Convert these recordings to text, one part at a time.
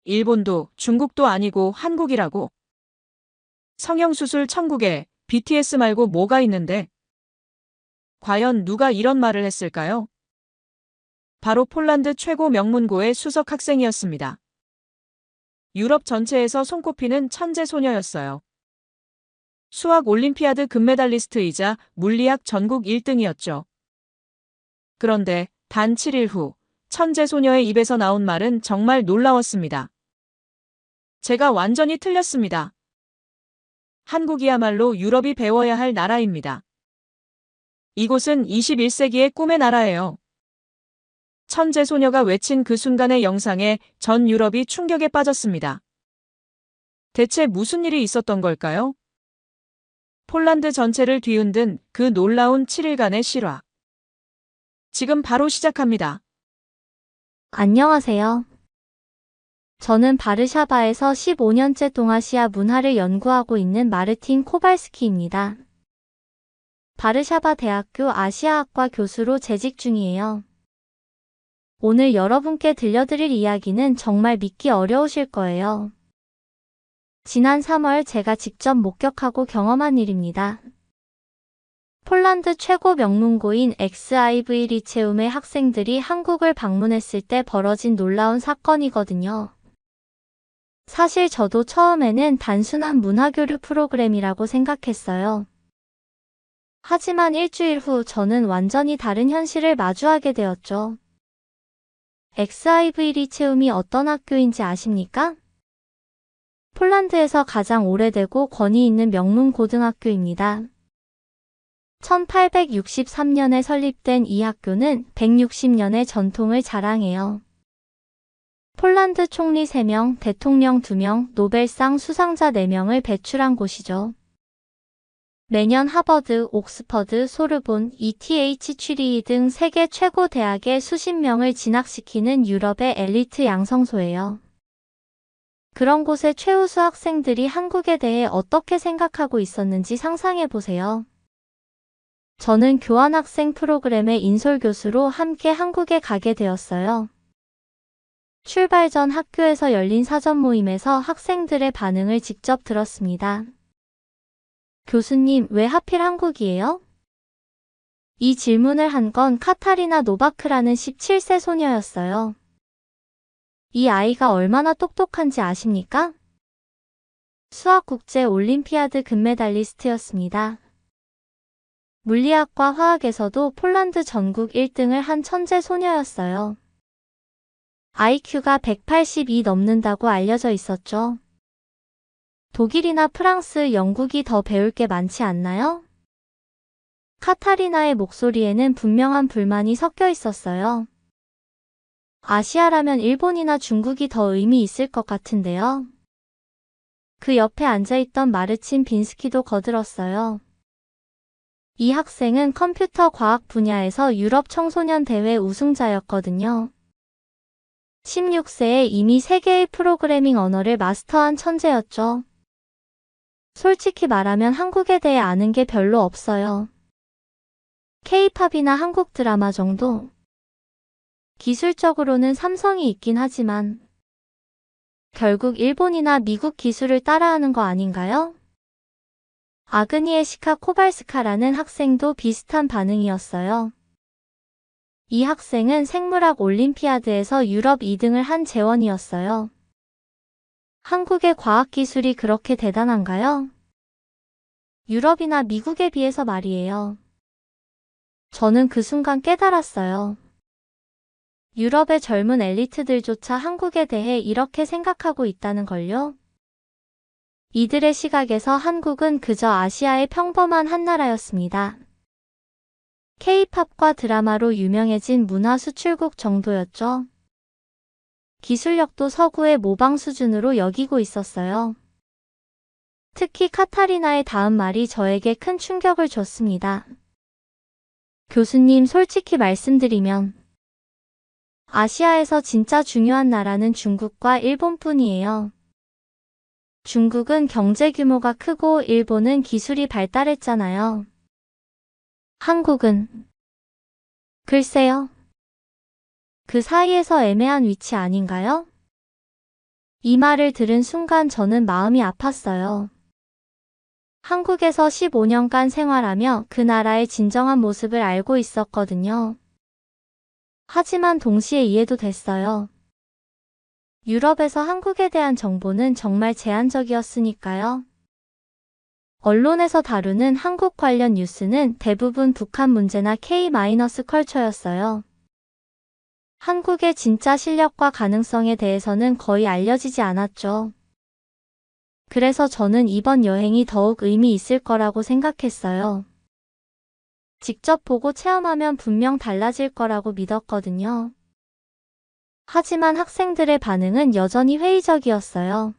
일본도 중국도 아니고 한국이라고. 성형수술 천국에 BTS 말고 뭐가 있는데? 과연 누가 이런 말을 했을까요? 바로 폴란드 최고 명문고의 수석 학생이었습니다. 유럽 전체에서 손꼽히는 천재 소녀였어요. 수학 올림피아드 금메달리스트이자 물리학 전국 1등이었죠. 그런데 단 7일 후 천재 소녀의 입에서 나온 말은 정말 놀라웠습니다. 제가 완전히 틀렸습니다. 한국이야말로 유럽이 배워야 할 나라입니다. 이곳은 21세기의 꿈의 나라예요. 천재 소녀가 외친 그 순간의 영상에 전 유럽이 충격에 빠졌습니다. 대체 무슨 일이 있었던 걸까요? 폴란드 전체를 뒤흔든 그 놀라운 7일간의 실화. 지금 바로 시작합니다. 안녕하세요. 저는 바르샤바에서 15년째 동아시아 문화를 연구하고 있는 마르틴 코발스키입니다. 바르샤바 대학교 아시아학과 교수로 재직 중이에요. 오늘 여러분께 들려드릴 이야기는 정말 믿기 어려우실 거예요. 지난 3월 제가 직접 목격하고 경험한 일입니다. 폴란드 최고 명문고인 XIV 리체움의 학생들이 한국을 방문했을 때 벌어진 놀라운 사건이거든요. 사실 저도 처음에는 단순한 문화교류 프로그램이라고 생각했어요. 하지만 일주일 후 저는 완전히 다른 현실을 마주하게 되었죠. XIV 리체움이 어떤 학교인지 아십니까? 폴란드에서 가장 오래되고 권위 있는 명문 고등학교입니다. 1863년에 설립된 이 학교는 160년의 전통을 자랑해요. 폴란드 총리 3명, 대통령 2명, 노벨상 수상자 4명을 배출한 곳이죠. 매년 하버드, 옥스퍼드, 소르본, ETH 취리 등 세계 최고 대학의 수십 명을 진학시키는 유럽의 엘리트 양성소예요. 그런 곳의 최우수 학생들이 한국에 대해 어떻게 생각하고 있었는지 상상해보세요. 저는 교환학생 프로그램의 인솔교수로 함께 한국에 가게 되었어요. 출발 전 학교에서 열린 사전 모임에서 학생들의 반응을 직접 들었습니다. 교수님, 왜 하필 한국이에요? 이 질문을 한 건 카타리나 노바크라는 17세 소녀였어요. 이 아이가 얼마나 똑똑한지 아십니까? 수학국제 올림피아드 금메달리스트였습니다. 물리학과 화학에서도 폴란드 전국 1등을 한 천재 소녀였어요. IQ가 180이 넘는다고 알려져 있었죠. 독일이나 프랑스, 영국이 더 배울 게 많지 않나요? 카타리나의 목소리에는 분명한 불만이 섞여 있었어요. 아시아라면 일본이나 중국이 더 의미 있을 것 같은데요. 그 옆에 앉아있던 마르친 빈스키도 거들었어요. 이 학생은 컴퓨터 과학 분야에서 유럽 청소년 대회 우승자였거든요. 16세에 이미 3개의 프로그래밍 언어를 마스터한 천재였죠. 솔직히 말하면 한국에 대해 아는 게 별로 없어요. K-팝이나 한국 드라마 정도. 기술적으로는 삼성이 있긴 하지만 결국 일본이나 미국 기술을 따라하는 거 아닌가요? 아그니에시카 코발스카라는 학생도 비슷한 반응이었어요. 이 학생은 생물학 올림피아드에서 유럽 2등을 한 재원이었어요. 한국의 과학기술이 그렇게 대단한가요? 유럽이나 미국에 비해서 말이에요. 저는 그 순간 깨달았어요. 유럽의 젊은 엘리트들조차 한국에 대해 이렇게 생각하고 있다는 걸요. 이들의 시각에서 한국은 그저 아시아의 평범한 한 나라였습니다. K-팝과 드라마로 유명해진 문화 수출국 정도였죠. 기술력도 서구의 모방 수준으로 여기고 있었어요. 특히 카타리나의 다음 말이 저에게 큰 충격을 줬습니다. 교수님, 솔직히 말씀드리면 아시아에서 진짜 중요한 나라는 중국과 일본뿐이에요. 중국은 경제 규모가 크고 일본은 기술이 발달했잖아요. 한국은 글쎄요. 그 사이에서 애매한 위치 아닌가요? 이 말을 들은 순간 저는 마음이 아팠어요. 한국에서 15년간 생활하며 그 나라의 진정한 모습을 알고 있었거든요. 하지만 동시에 이해도 됐어요. 유럽에서 한국에 대한 정보는 정말 제한적이었으니까요. 언론에서 다루는 한국 관련 뉴스는 대부분 북한 문제나 K-컬처였어요. 한국의 진짜 실력과 가능성에 대해서는 거의 알려지지 않았죠. 그래서 저는 이번 여행이 더욱 의미 있을 거라고 생각했어요. 직접 보고 체험하면 분명 달라질 거라고 믿었거든요. 하지만 학생들의 반응은 여전히 회의적이었어요.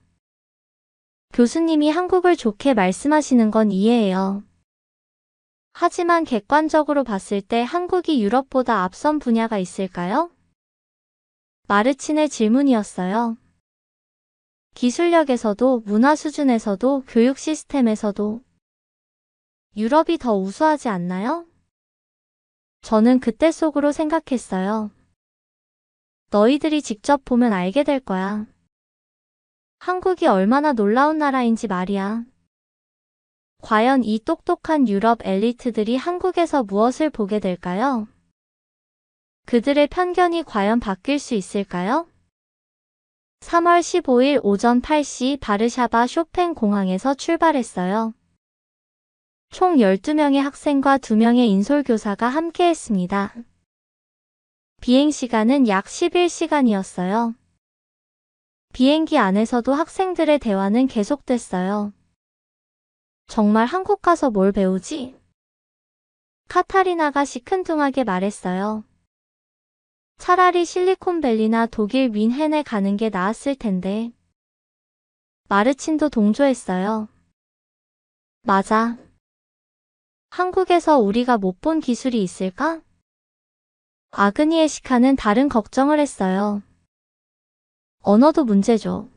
교수님이 한국을 좋게 말씀하시는 건 이해해요. 하지만 객관적으로 봤을 때 한국이 유럽보다 앞선 분야가 있을까요? 마르친의 질문이었어요. 기술력에서도, 문화 수준에서도, 교육 시스템에서도 유럽이 더 우수하지 않나요? 저는 그때 속으로 생각했어요. 너희들이 직접 보면 알게 될 거야. 한국이 얼마나 놀라운 나라인지 말이야. 과연 이 똑똑한 유럽 엘리트들이 한국에서 무엇을 보게 될까요? 그들의 편견이 과연 바뀔 수 있을까요? 3월 15일 오전 8시 바르샤바 쇼팽 공항에서 출발했어요. 총 12명의 학생과 2명의 인솔교사가 함께했습니다. 비행시간은 약 11시간이었어요. 비행기 안에서도 학생들의 대화는 계속됐어요. 정말 한국 가서 뭘 배우지? 카타리나가 시큰둥하게 말했어요. 차라리 실리콘밸리나 독일 뮌헨에 가는 게 나았을 텐데. 마르친도 동조했어요. 맞아. 한국에서 우리가 못 본 기술이 있을까? 아그니에시카는 다른 걱정을 했어요. 언어도 문제죠.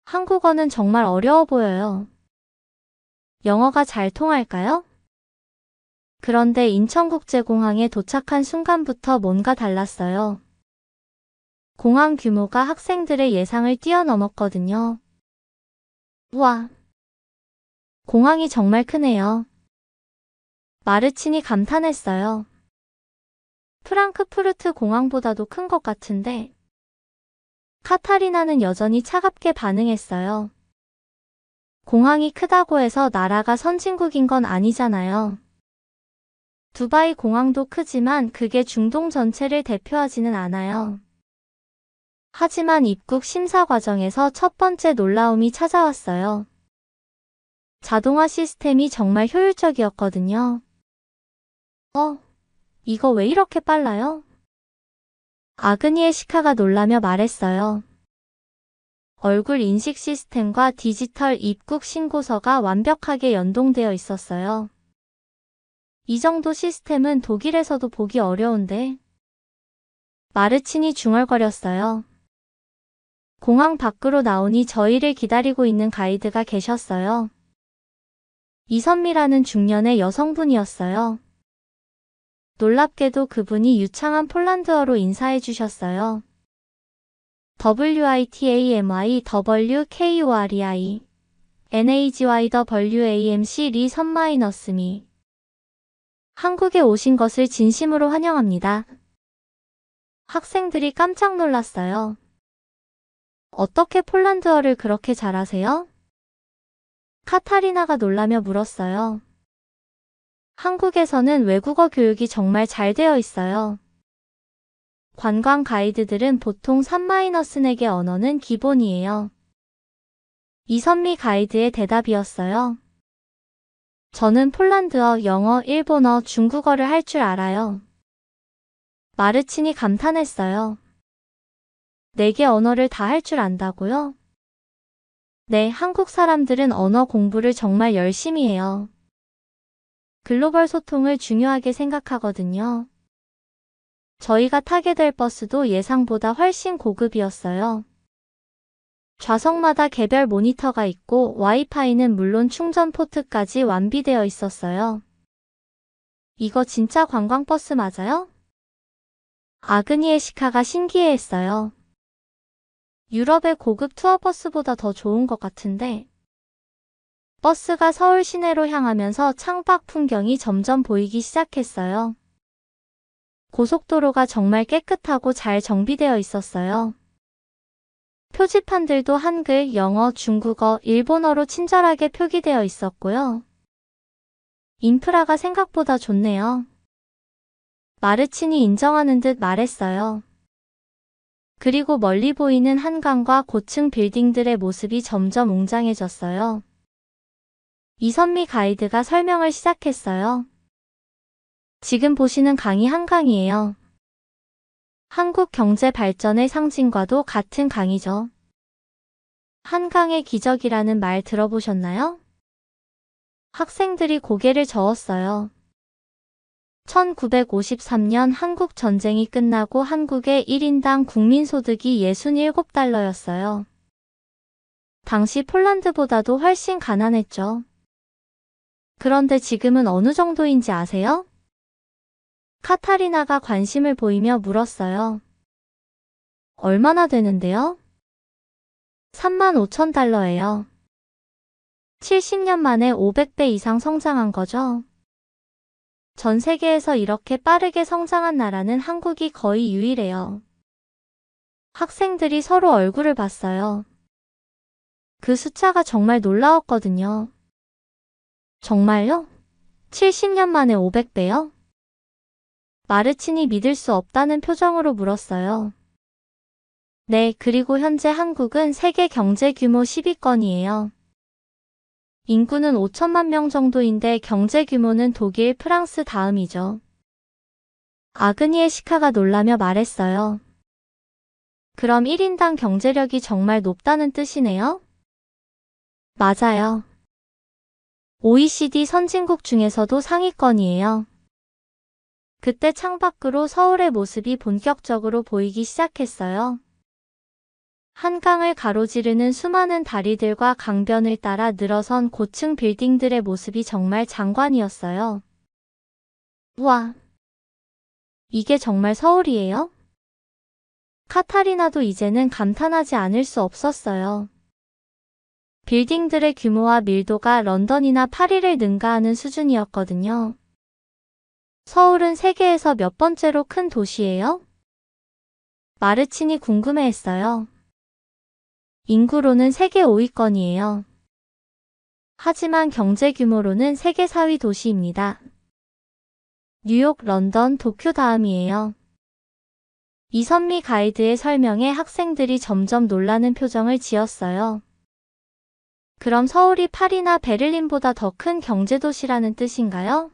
한국어는 정말 어려워 보여요. 영어가 잘 통할까요? 그런데 인천국제공항에 도착한 순간부터 뭔가 달랐어요. 공항 규모가 학생들의 예상을 뛰어넘었거든요. 우와! 공항이 정말 크네요. 마르친이 감탄했어요. 프랑크푸르트 공항보다도 큰 것 같은데. 카타리나는 여전히 차갑게 반응했어요. 공항이 크다고 해서 나라가 선진국인 건 아니잖아요. 두바이 공항도 크지만 그게 중동 전체를 대표하지는 않아요. 하지만 입국 심사 과정에서 첫 번째 놀라움이 찾아왔어요. 자동화 시스템이 정말 효율적이었거든요. 이거 왜 이렇게 빨라요? 아그니에시카가 놀라며 말했어요. 얼굴 인식 시스템과 디지털 입국 신고서가 완벽하게 연동되어 있었어요. 이 정도 시스템은 독일에서도 보기 어려운데. 마르친이 중얼거렸어요. 공항 밖으로 나오니 저희를 기다리고 있는 가이드가 계셨어요. 이선미라는 중년의 여성분이었어요. 놀랍게도 그분이 유창한 폴란드어로 인사해 주셨어요. WITAMI WKOREI NAGYWAMC 리 선마이너스미 한국에 오신 것을 진심으로 환영합니다. 학생들이 깜짝 놀랐어요. 어떻게 폴란드어를 그렇게 잘하세요? 카타리나가 놀라며 물었어요. 한국에서는 외국어 교육이 정말 잘 되어 있어요. 관광 가이드들은 보통 3-4개 언어는 기본이에요. 이선미 가이드의 대답이었어요. 저는 폴란드어, 영어, 일본어, 중국어를 할 줄 알아요. 마르친이 감탄했어요. 4개 언어를 다 할 줄 안다고요? 네, 한국 사람들은 언어 공부를 정말 열심히 해요. 글로벌 소통을 중요하게 생각하거든요. 저희가 타게 될 버스도 예상보다 훨씬 고급이었어요. 좌석마다 개별 모니터가 있고 와이파이는 물론 충전 포트까지 완비되어 있었어요. 이거 진짜 관광버스 맞아요? 아그니에시카가 신기해했어요. 유럽의 고급 투어버스보다 더 좋은 것 같은데. 버스가 서울 시내로 향하면서 창밖 풍경이 점점 보이기 시작했어요. 고속도로가 정말 깨끗하고 잘 정비되어 있었어요. 표지판들도 한글, 영어, 중국어, 일본어로 친절하게 표기되어 있었고요. 인프라가 생각보다 좋네요. 마르친이 인정하는 듯 말했어요. 그리고 멀리 보이는 한강과 고층 빌딩들의 모습이 점점 웅장해졌어요. 이선미 가이드가 설명을 시작했어요. 지금 보시는 강이 한강이에요. 한국 경제 발전의 상징과도 같은 강이죠. 한강의 기적이라는 말 들어보셨나요? 학생들이 고개를 저었어요. 1953년 한국 전쟁이 끝나고 한국의 1인당 국민소득이 67달러였어요. 당시 폴란드보다도 훨씬 가난했죠. 그런데 지금은 어느 정도인지 아세요? 카타리나가 관심을 보이며 물었어요. 얼마나 되는데요? 35,000달러예요. 70년 만에 500배 이상 성장한 거죠. 전 세계에서 이렇게 빠르게 성장한 나라는 한국이 거의 유일해요. 학생들이 서로 얼굴을 봤어요. 그 숫자가 정말 놀라웠거든요. 정말요? 70년 만에 500배요? 마르친이 믿을 수 없다는 표정으로 물었어요. 네, 그리고 현재 한국은 세계 경제 규모 10위권이에요. 인구는 5천만 명 정도인데 경제 규모는 독일, 프랑스 다음이죠. 아그니에시카가 놀라며 말했어요. 그럼 1인당 경제력이 정말 높다는 뜻이네요? 맞아요. OECD 선진국 중에서도 상위권이에요. 그때 창밖으로 서울의 모습이 본격적으로 보이기 시작했어요. 한강을 가로지르는 수많은 다리들과 강변을 따라 늘어선 고층 빌딩들의 모습이 정말 장관이었어요. 우와! 이게 정말 서울이에요? 카타리나도 이제는 감탄하지 않을 수 없었어요. 빌딩들의 규모와 밀도가 런던이나 파리를 능가하는 수준이었거든요. 서울은 세계에서 몇 번째로 큰 도시예요? 마르친이 궁금해했어요. 인구로는 세계 5위권이에요. 하지만 경제 규모로는 세계 4위 도시입니다. 뉴욕, 런던, 도쿄 다음이에요. 이선미 가이드의 설명에 학생들이 점점 놀라는 표정을 지었어요. 그럼 서울이 파리나 베를린보다 더 큰 경제도시라는 뜻인가요?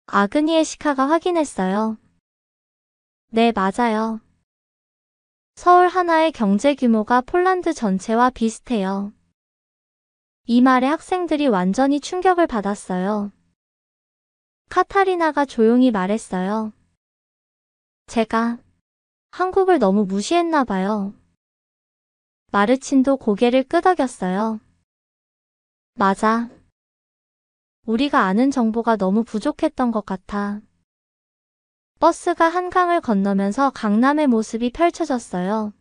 아그니에시카가 확인했어요. 네, 맞아요. 서울 하나의 경제 규모가 폴란드 전체와 비슷해요. 이 말에 학생들이 완전히 충격을 받았어요. 카타리나가 조용히 말했어요. 제가 한국을 너무 무시했나 봐요. 마르친도 고개를 끄덕였어요. 맞아. 우리가 아는 정보가 너무 부족했던 것 같아. 버스가 한강을 건너면서 강남의 모습이 펼쳐졌어요.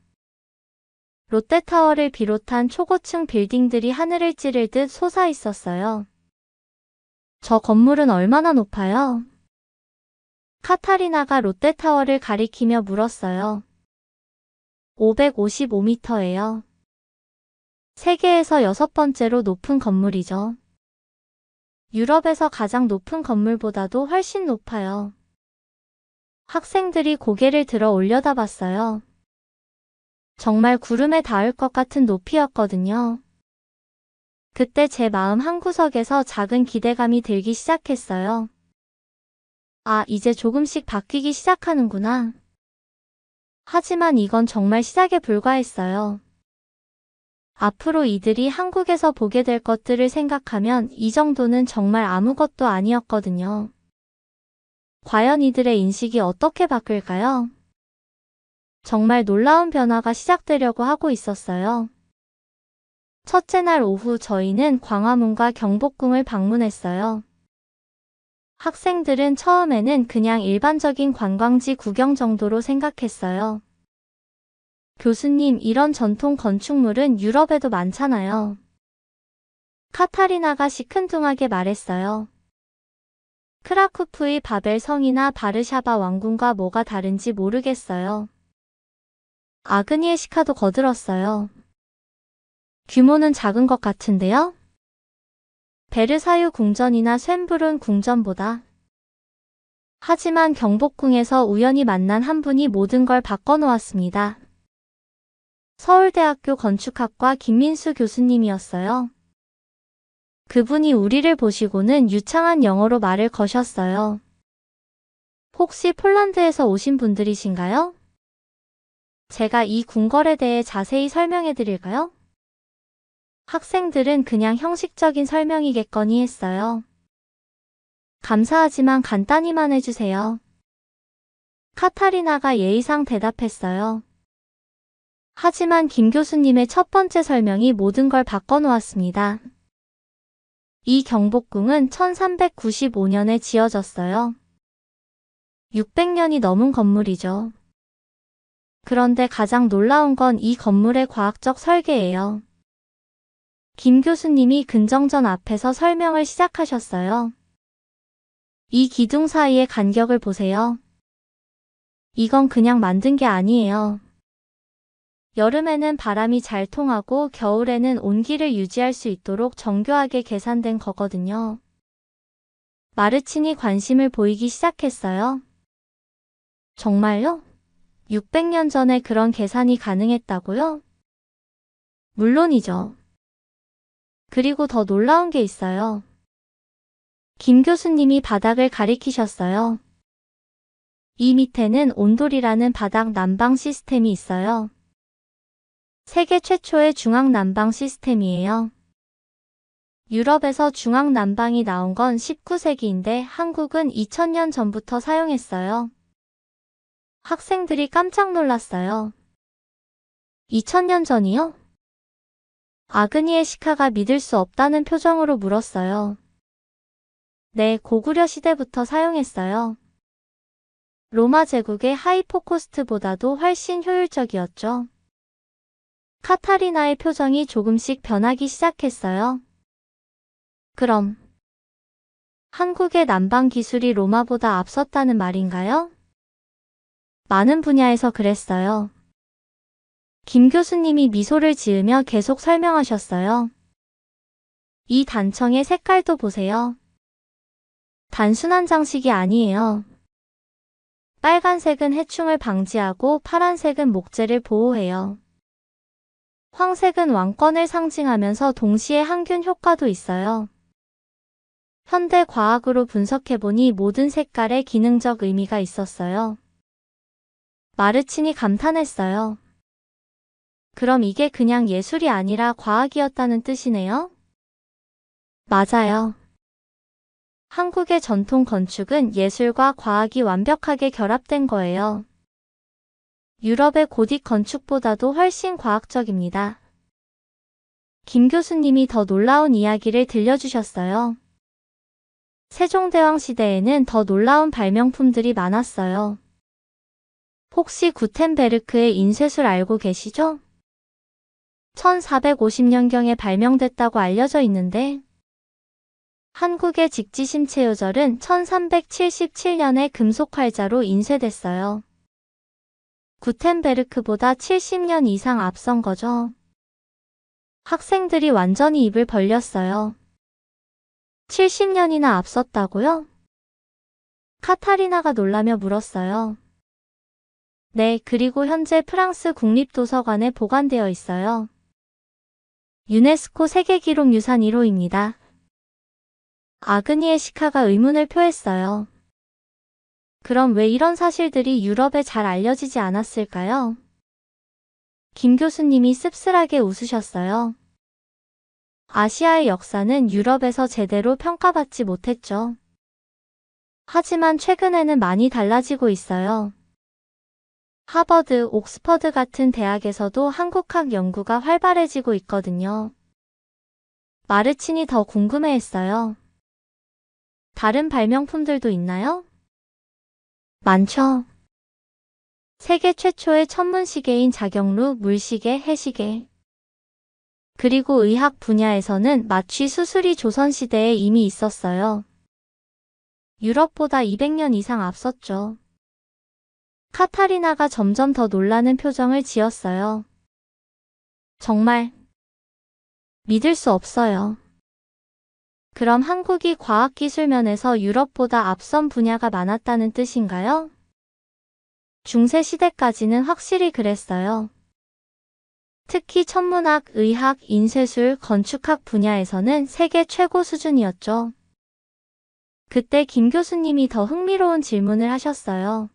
롯데타워를 비롯한 초고층 빌딩들이 하늘을 찌를 듯 솟아 있었어요. 저 건물은 얼마나 높아요? 카타리나가 롯데타워를 가리키며 물었어요. 555m예요. 세계에서 6번째로 높은 건물이죠. 유럽에서 가장 높은 건물보다도 훨씬 높아요. 학생들이 고개를 들어 올려다봤어요. 정말 구름에 닿을 것 같은 높이였거든요. 그때 제 마음 한구석에서 작은 기대감이 들기 시작했어요. 아, 이제 조금씩 바뀌기 시작하는구나. 하지만 이건 정말 시작에 불과했어요. 앞으로 이들이 한국에서 보게 될 것들을 생각하면 이 정도는 정말 아무것도 아니었거든요. 과연 이들의 인식이 어떻게 바뀔까요? 정말 놀라운 변화가 시작되려고 하고 있었어요. 첫째 날 오후 저희는 광화문과 경복궁을 방문했어요. 학생들은 처음에는 그냥 일반적인 관광지 구경 정도로 생각했어요. 교수님, 이런 전통 건축물은 유럽에도 많잖아요. 카타리나가 시큰둥하게 말했어요. 크라쿠프의 바벨 성이나 바르샤바 왕궁과 뭐가 다른지 모르겠어요. 아그니에시카도 거들었어요. 규모는 작은 것 같은데요? 베르사유 궁전이나 쇤브룬 궁전보다. 하지만 경복궁에서 우연히 만난 한 분이 모든 걸 바꿔놓았습니다. 서울대학교 건축학과 김민수 교수님이었어요. 그분이 우리를 보시고는 유창한 영어로 말을 거셨어요. 혹시 폴란드에서 오신 분들이신가요? 제가 이 궁궐에 대해 자세히 설명해 드릴까요? 학생들은 그냥 형식적인 설명이겠거니 했어요. 감사하지만 간단히만 해주세요. 카타리나가 예의상 대답했어요. 하지만 김 교수님의 첫 번째 설명이 모든 걸 바꿔놓았습니다. 이 경복궁은 1395년에 지어졌어요. 600년이 넘은 건물이죠. 그런데 가장 놀라운 건 이 건물의 과학적 설계예요. 김 교수님이 근정전 앞에서 설명을 시작하셨어요. 이 기둥 사이의 간격을 보세요. 이건 그냥 만든 게 아니에요. 여름에는 바람이 잘 통하고 겨울에는 온기를 유지할 수 있도록 정교하게 계산된 거거든요. 마르친이 관심을 보이기 시작했어요. 정말요? 600년 전에 그런 계산이 가능했다고요? 물론이죠. 그리고 더 놀라운 게 있어요. 김 교수님이 바닥을 가리키셨어요. 이 밑에는 온돌이라는 바닥 난방 시스템이 있어요. 세계 최초의 중앙 난방 시스템이에요. 유럽에서 중앙 난방이 나온 건 19세기인데 한국은 2000년 전부터 사용했어요. 학생들이 깜짝 놀랐어요. 2000년 전이요? 아그니에시카가 믿을 수 없다는 표정으로 물었어요. 네, 고구려 시대부터 사용했어요. 로마 제국의 하이포코스트보다도 훨씬 효율적이었죠. 카타리나의 표정이 조금씩 변하기 시작했어요. 그럼 한국의 난방 기술이 로마보다 앞섰다는 말인가요? 많은 분야에서 그랬어요. 김 교수님이 미소를 지으며 계속 설명하셨어요. 이 단청의 색깔도 보세요. 단순한 장식이 아니에요. 빨간색은 해충을 방지하고 파란색은 목재를 보호해요. 황색은 왕권을 상징하면서 동시에 항균 효과도 있어요. 현대 과학으로 분석해보니 모든 색깔에 기능적 의미가 있었어요. 마르친이 감탄했어요. 그럼 이게 그냥 예술이 아니라 과학이었다는 뜻이네요? 맞아요. 한국의 전통 건축은 예술과 과학이 완벽하게 결합된 거예요. 유럽의 고딕 건축보다도 훨씬 과학적입니다. 김 교수님이 더 놀라운 이야기를 들려주셨어요. 세종대왕 시대에는 더 놀라운 발명품들이 많았어요. 혹시 구텐베르크의 인쇄술 알고 계시죠? 1450년경에 발명됐다고 알려져 있는데 한국의 직지심체요절은 1377년에 금속 활자로 인쇄됐어요. 구텐베르크보다 70년 이상 앞선 거죠. 학생들이 완전히 입을 벌렸어요. 70년이나 앞섰다고요? 카타리나가 놀라며 물었어요. 네, 그리고 현재 프랑스 국립도서관에 보관되어 있어요. 유네스코 세계기록유산 1호입니다. 아그니에시카가 의문을 표했어요. 그럼 왜 이런 사실들이 유럽에 잘 알려지지 않았을까요? 김 교수님이 씁쓸하게 웃으셨어요. 아시아의 역사는 유럽에서 제대로 평가받지 못했죠. 하지만 최근에는 많이 달라지고 있어요. 하버드, 옥스퍼드 같은 대학에서도 한국학 연구가 활발해지고 있거든요. 마르친이 더 궁금해했어요. 다른 발명품들도 있나요? 많죠. 세계 최초의 천문시계인 자경루, 물시계, 해시계. 그리고 의학 분야에서는 마취 수술이 조선시대에 이미 있었어요. 유럽보다 200년 이상 앞섰죠. 카타리나가 점점 더 놀라는 표정을 지었어요. 정말 믿을 수 없어요. 그럼 한국이 과학기술 면에서 유럽보다 앞선 분야가 많았다는 뜻인가요? 중세시대까지는 확실히 그랬어요. 특히 천문학, 의학, 인쇄술, 건축학 분야에서는 세계 최고 수준이었죠. 그때 김 교수님이 더 흥미로운 질문을 하셨어요.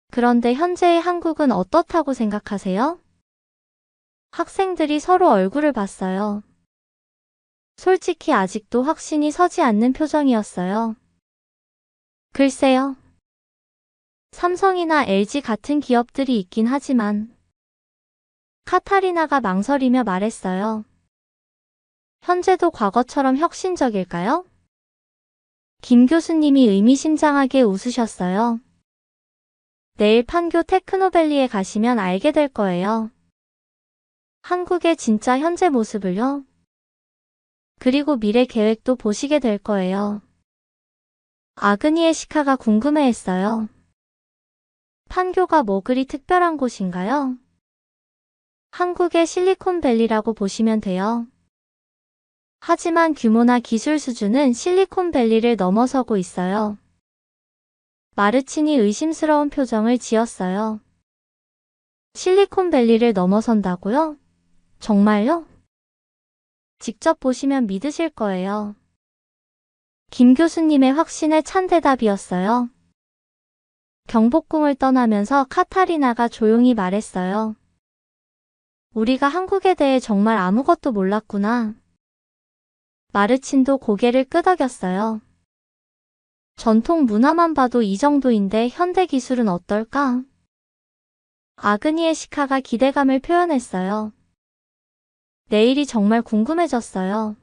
그런데 현재의 한국은 어떻다고 생각하세요? 학생들이 서로 얼굴을 봤어요. 솔직히 아직도 확신이 서지 않는 표정이었어요. 글쎄요. 삼성이나 LG 같은 기업들이 있긴 하지만 카타리나가 망설이며 말했어요. 현재도 과거처럼 혁신적일까요? 김 교수님이 의미심장하게 웃으셨어요. 내일 판교 테크노밸리에 가시면 알게 될 거예요. 한국의 진짜 현재 모습을요. 그리고 미래 계획도 보시게 될 거예요. 아그니에시카가 궁금해했어요. 판교가 뭐 그리 특별한 곳인가요? 한국의 실리콘밸리라고 보시면 돼요. 하지만 규모나 기술 수준은 실리콘밸리를 넘어서고 있어요. 마르친이 의심스러운 표정을 지었어요. 실리콘밸리를 넘어선다고요? 정말요? 직접 보시면 믿으실 거예요. 김 교수님의 확신에 찬 대답이었어요. 경복궁을 떠나면서 카타리나가 조용히 말했어요. 우리가 한국에 대해 정말 아무것도 몰랐구나. 마르친도 고개를 끄덕였어요. 전통 문화만 봐도 이 정도인데 현대 기술은 어떨까? 아그니에시카가 기대감을 표현했어요. 내일이 정말 궁금해졌어요.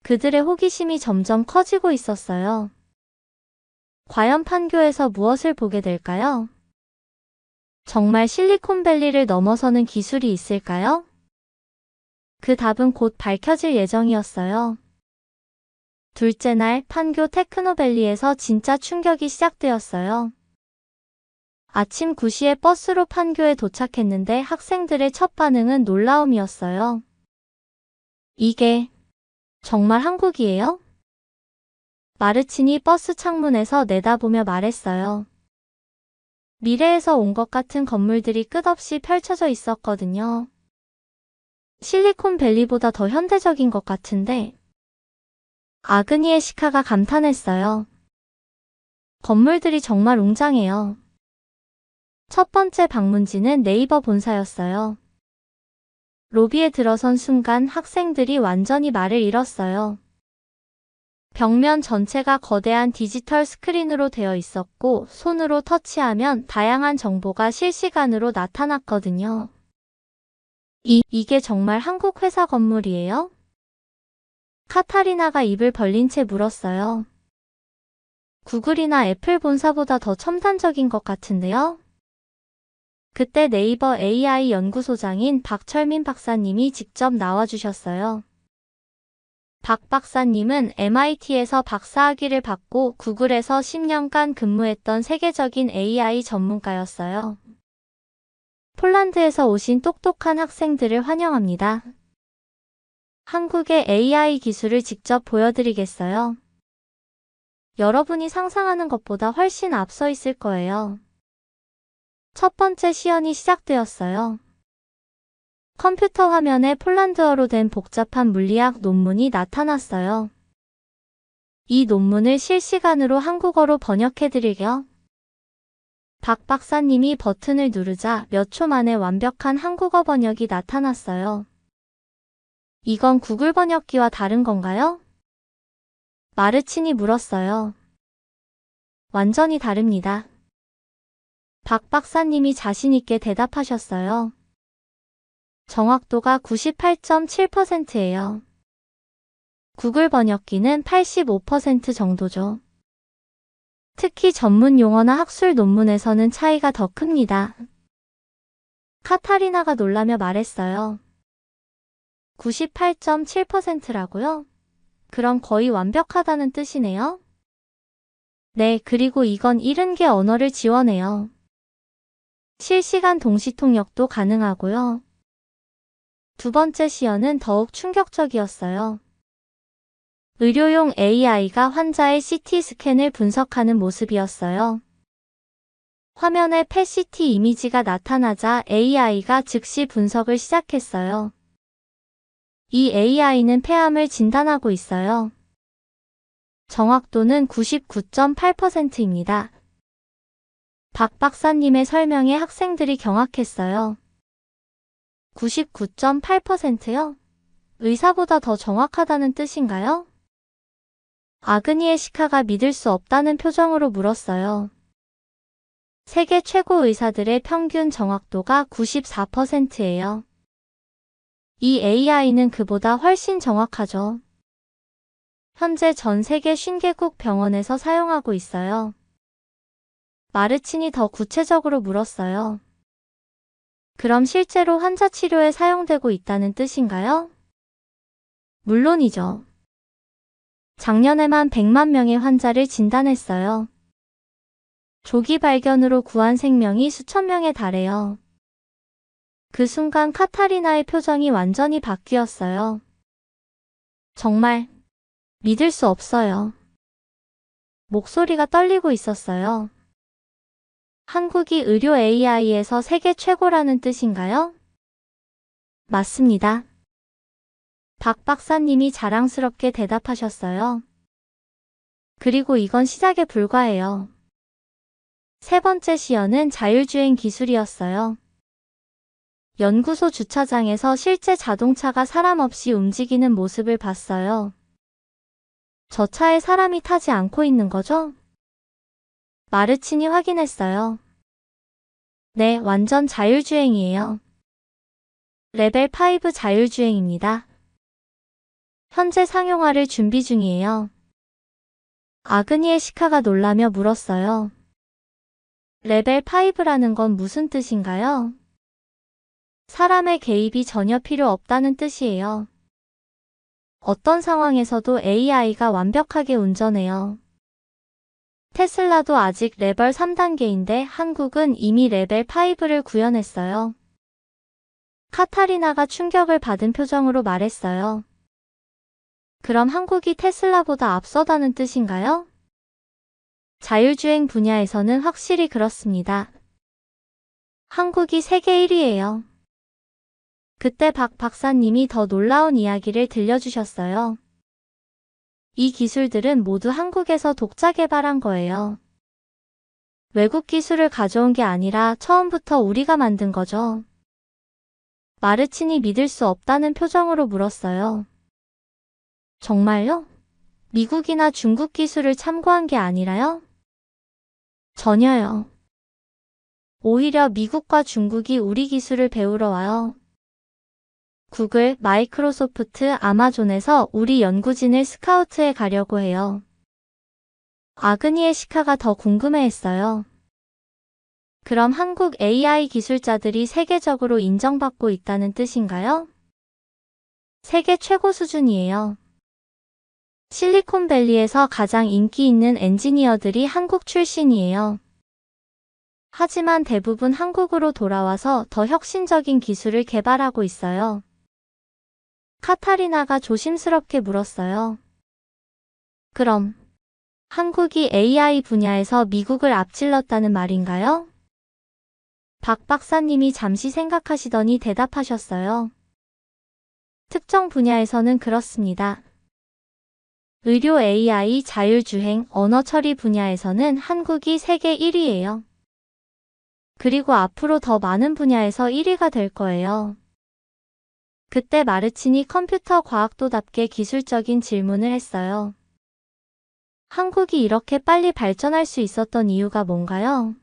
그들의 호기심이 점점 커지고 있었어요. 과연 판교에서 무엇을 보게 될까요? 정말 실리콘밸리를 넘어서는 기술이 있을까요? 그 답은 곧 밝혀질 예정이었어요. 둘째 날 판교 테크노밸리에서 진짜 충격이 시작되었어요. 아침 9시에 버스로 판교에 도착했는데 학생들의 첫 반응은 놀라움이었어요. 이게 정말 한국이에요? 마르친이 버스 창문에서 내다보며 말했어요. 미래에서 온 것 같은 건물들이 끝없이 펼쳐져 있었거든요. 실리콘밸리보다 더 현대적인 것 같은데. 아그니에시카가 감탄했어요. 건물들이 정말 웅장해요. 첫 번째 방문지는 네이버 본사였어요. 로비에 들어선 순간 학생들이 완전히 말을 잃었어요. 벽면 전체가 거대한 디지털 스크린으로 되어 있었고 손으로 터치하면 다양한 정보가 실시간으로 나타났거든요. 이게 정말 한국 회사 건물이에요? 카타리나가 입을 벌린 채 물었어요. 구글이나 애플 본사보다 더 첨단적인 것 같은데요? 그때 네이버 AI 연구소장인 박철민 박사님이 직접 나와주셨어요. 박 박사님은 MIT에서 박사학위를 받고 구글에서 10년간 근무했던 세계적인 AI 전문가였어요. 폴란드에서 오신 똑똑한 학생들을 환영합니다. 한국의 AI 기술을 직접 보여드리겠어요. 여러분이 상상하는 것보다 훨씬 앞서 있을 거예요. 첫 번째 시연이 시작되었어요. 컴퓨터 화면에 폴란드어로 된 복잡한 물리학 논문이 나타났어요. 이 논문을 실시간으로 한국어로 번역해드리려. 박 박사님이 버튼을 누르자 몇 초 만에 완벽한 한국어 번역이 나타났어요. 이건 구글 번역기와 다른 건가요? 마르친이 물었어요. 완전히 다릅니다. 박 박사님이 자신있게 대답하셨어요. 정확도가 98.7%예요. 구글 번역기는 85% 정도죠. 특히 전문 용어나 학술 논문에서는 차이가 더 큽니다. 카타리나가 놀라며 말했어요. 98.7%라고요? 그럼 거의 완벽하다는 뜻이네요? 네, 그리고 이건 70개 언어를 지원해요. 실시간 동시 통역도 가능하고요. 두 번째 시연은 더욱 충격적이었어요. 의료용 AI가 환자의 CT 스캔을 분석하는 모습이었어요. 화면에 PET-CT 이미지가 나타나자 AI가 즉시 분석을 시작했어요. 이 AI는 폐암을 진단하고 있어요. 정확도는 99.8%입니다. 박 박사님의 설명에 학생들이 경악했어요. 99.8%요? 의사보다 더 정확하다는 뜻인가요? 아그니에시카가 믿을 수 없다는 표정으로 물었어요. 세계 최고 의사들의 평균 정확도가 94%예요. 이 AI는 그보다 훨씬 정확하죠. 현재 전 세계 50개국 병원에서 사용하고 있어요. 마르친이 더 구체적으로 물었어요. 그럼 실제로 환자 치료에 사용되고 있다는 뜻인가요? 물론이죠. 작년에만 100만 명의 환자를 진단했어요. 조기 발견으로 구한 생명이 수천 명에 달해요. 그 순간 카타리나의 표정이 완전히 바뀌었어요. 정말 믿을 수 없어요. 목소리가 떨리고 있었어요. 한국이 의료 AI에서 세계 최고라는 뜻인가요? 맞습니다. 박 박사님이 자랑스럽게 대답하셨어요. 그리고 이건 시작에 불과해요. 세 번째 시연은 자율주행 기술이었어요. 연구소 주차장에서 실제 자동차가 사람 없이 움직이는 모습을 봤어요. 저 차에 사람이 타지 않고 있는 거죠? 마르친이 확인했어요. 네, 완전 자율주행이에요. 레벨 5 자율주행입니다. 현재 상용화를 준비 중이에요. 아그니에시카가 놀라며 물었어요. 레벨 5라는 건 무슨 뜻인가요? 사람의 개입이 전혀 필요 없다는 뜻이에요. 어떤 상황에서도 AI가 완벽하게 운전해요. 테슬라도 아직 레벨 3단계인데 한국은 이미 레벨 5를 구현했어요. 카타리나가 충격을 받은 표정으로 말했어요. 그럼 한국이 테슬라보다 앞서다는 뜻인가요? 자율주행 분야에서는 확실히 그렇습니다. 한국이 세계 1위예요. 그때 박 박사님이 더 놀라운 이야기를 들려주셨어요. 이 기술들은 모두 한국에서 독자 개발한 거예요. 외국 기술을 가져온 게 아니라 처음부터 우리가 만든 거죠. 마르친이 믿을 수 없다는 표정으로 물었어요. 정말요? 미국이나 중국 기술을 참고한 게 아니라요? 전혀요. 오히려 미국과 중국이 우리 기술을 배우러 와요. 구글, 마이크로소프트, 아마존에서 우리 연구진을 스카우트해 가려고 해요. 아그니에시카가 더 궁금해했어요. 그럼 한국 AI 기술자들이 세계적으로 인정받고 있다는 뜻인가요? 세계 최고 수준이에요. 실리콘밸리에서 가장 인기 있는 엔지니어들이 한국 출신이에요. 하지만 대부분 한국으로 돌아와서 더 혁신적인 기술을 개발하고 있어요. 카타리나가 조심스럽게 물었어요. 그럼 한국이 AI 분야에서 미국을 앞질렀다는 말인가요? 박 박사님이 잠시 생각하시더니 대답하셨어요. 특정 분야에서는 그렇습니다. 의료 AI, 자율주행, 언어 처리 분야에서는 한국이 세계 1위예요. 그리고 앞으로 더 많은 분야에서 1위가 될 거예요. 그때 마르친이 컴퓨터 과학도답게 기술적인 질문을 했어요. 한국이 이렇게 빨리 발전할 수 있었던 이유가 뭔가요?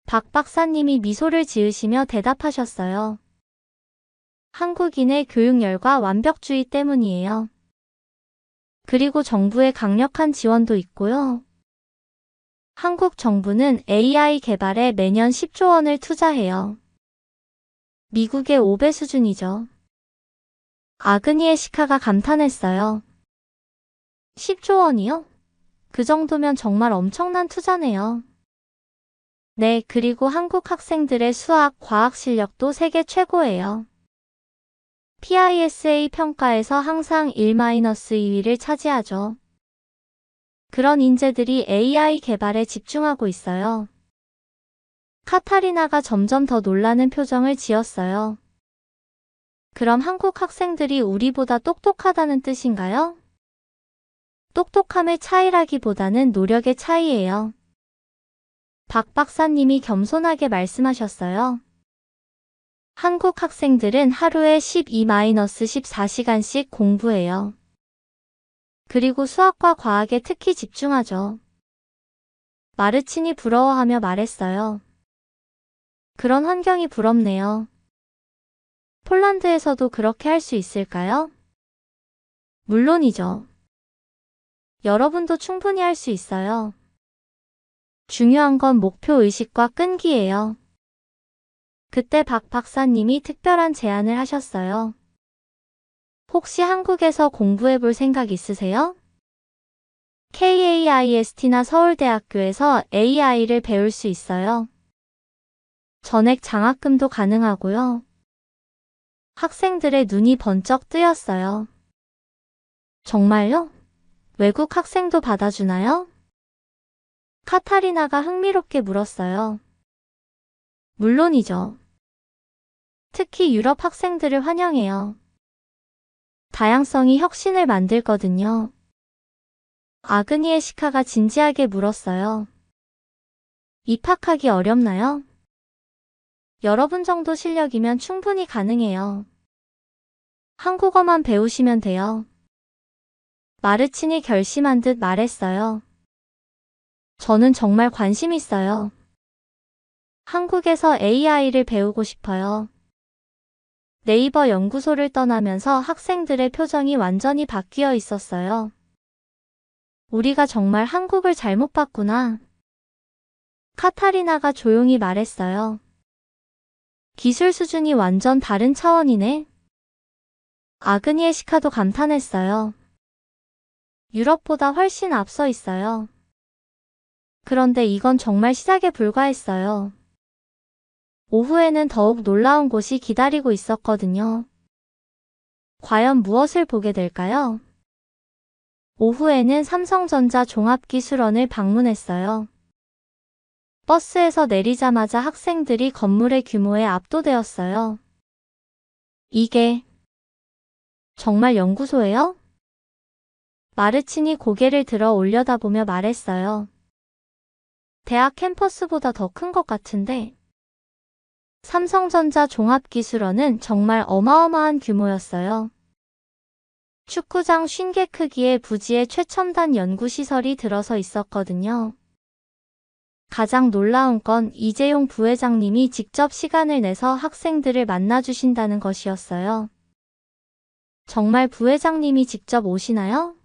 박 박사님이 미소를 지으시며 대답하셨어요. 한국인의 교육열과 완벽주의 때문이에요. 그리고 정부의 강력한 지원도 있고요. 한국 정부는 AI 개발에 매년 10조 원을 투자해요. 미국의 5배 수준이죠. 아그니에시카가 감탄했어요. 10조 원이요? 그 정도면 정말 엄청난 투자네요. 네, 그리고 한국 학생들의 수학, 과학 실력도 세계 최고예요. PISA 평가에서 항상 1-2위를 차지하죠. 그런 인재들이 AI 개발에 집중하고 있어요. 카타리나가 점점 더 놀라는 표정을 지었어요. 그럼 한국 학생들이 우리보다 똑똑하다는 뜻인가요? 똑똑함의 차이라기보다는 노력의 차이예요. 박 박사님이 겸손하게 말씀하셨어요. 한국 학생들은 하루에 12-14시간씩 공부해요. 그리고 수학과 과학에 특히 집중하죠. 마르친이 부러워하며 말했어요. 그런 환경이 부럽네요. 폴란드에서도 그렇게 할 수 있을까요? 물론이죠. 여러분도 충분히 할 수 있어요. 중요한 건 목표 의식과 끈기예요. 그때 박 박사님이 특별한 제안을 하셨어요. 혹시 한국에서 공부해 볼 생각 있으세요? KAIST나 서울대학교에서 AI를 배울 수 있어요. 전액 장학금도 가능하고요. 학생들의 눈이 번쩍 뜨였어요. 정말요? 외국 학생도 받아주나요? 카타리나가 흥미롭게 물었어요. 물론이죠. 특히 유럽 학생들을 환영해요. 다양성이 혁신을 만들거든요. 아그니에시카가 진지하게 물었어요. 입학하기 어렵나요? 여러분 정도 실력이면 충분히 가능해요. 한국어만 배우시면 돼요. 마르친이 결심한 듯 말했어요. 저는 정말 관심 있어요. 한국에서 AI를 배우고 싶어요. 네이버 연구소를 떠나면서 학생들의 표정이 완전히 바뀌어 있었어요. 우리가 정말 한국을 잘못 봤구나. 카타리나가 조용히 말했어요. 기술 수준이 완전 다른 차원이네. 아그니에시카도 감탄했어요. 유럽보다 훨씬 앞서 있어요. 그런데 이건 정말 시작에 불과했어요. 오후에는 더욱 놀라운 곳이 기다리고 있었거든요. 과연 무엇을 보게 될까요? 오후에는 삼성전자 종합기술원을 방문했어요. 버스에서 내리자마자 학생들이 건물의 규모에 압도되었어요. 이게 정말 연구소예요? 마르친이 고개를 들어 올려다보며 말했어요. 대학 캠퍼스보다 더 큰 것 같은데. 삼성전자 종합기술원은 정말 어마어마한 규모였어요. 축구장 50개 크기의 부지에 최첨단 연구시설이 들어서 있었거든요. 가장 놀라운 건 이재용 부회장님이 직접 시간을 내서 학생들을 만나주신다는 것이었어요. 정말 부회장님이 직접 오시나요?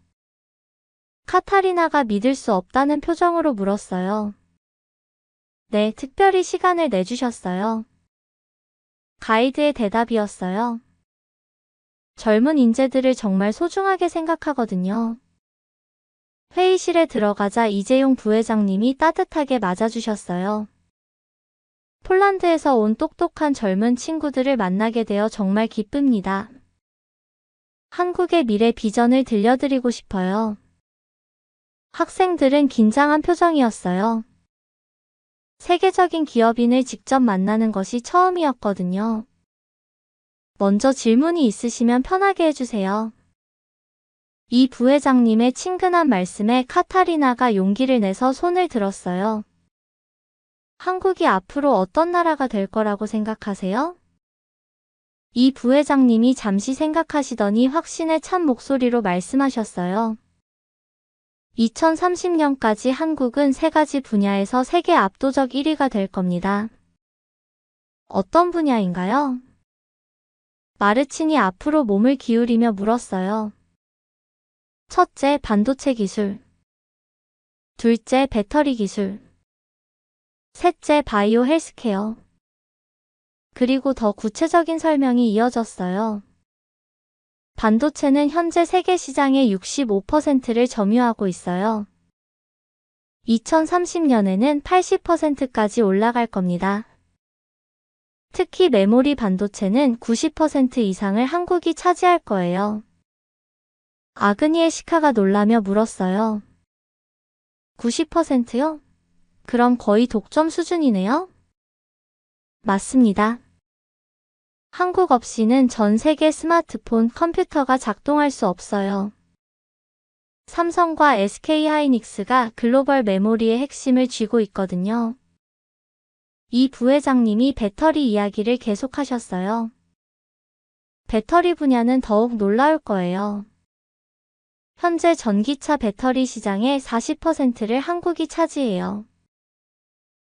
카타리나가 믿을 수 없다는 표정으로 물었어요. 네, 특별히 시간을 내주셨어요. 가이드의 대답이었어요. 젊은 인재들을 정말 소중하게 생각하거든요. 회의실에 들어가자 이재용 부회장님이 따뜻하게 맞아주셨어요. 폴란드에서 온 똑똑한 젊은 친구들을 만나게 되어 정말 기쁩니다. 한국의 미래 비전을 들려드리고 싶어요. 학생들은 긴장한 표정이었어요. 세계적인 기업인을 직접 만나는 것이 처음이었거든요. 먼저 질문이 있으시면 편하게 해주세요. 이 부회장님의 친근한 말씀에 카타리나가 용기를 내서 손을 들었어요. 한국이 앞으로 어떤 나라가 될 거라고 생각하세요? 이 부회장님이 잠시 생각하시더니 확신에 찬 목소리로 말씀하셨어요. 2030년까지 한국은 3가지 분야에서 세계 압도적 1위가 될 겁니다. 어떤 분야인가요? 마르친이 앞으로 몸을 기울이며 물었어요. 첫째, 반도체 기술. 둘째, 배터리 기술. 셋째, 바이오 헬스케어. 그리고 더 구체적인 설명이 이어졌어요. 반도체는 현재 세계 시장의 65%를 점유하고 있어요. 2030년에는 80%까지 올라갈 겁니다. 특히 메모리 반도체는 90% 이상을 한국이 차지할 거예요. 아그니에시카가 놀라며 물었어요. 90%요? 그럼 거의 독점 수준이네요? 맞습니다. 한국 없이는 전 세계 스마트폰, 컴퓨터가 작동할 수 없어요. 삼성과 SK하이닉스가 글로벌 메모리의 핵심을 쥐고 있거든요. 이 부회장님이 배터리 이야기를 계속하셨어요. 배터리 분야는 더욱 놀라울 거예요. 현재 전기차 배터리 시장의 40%를 한국이 차지해요.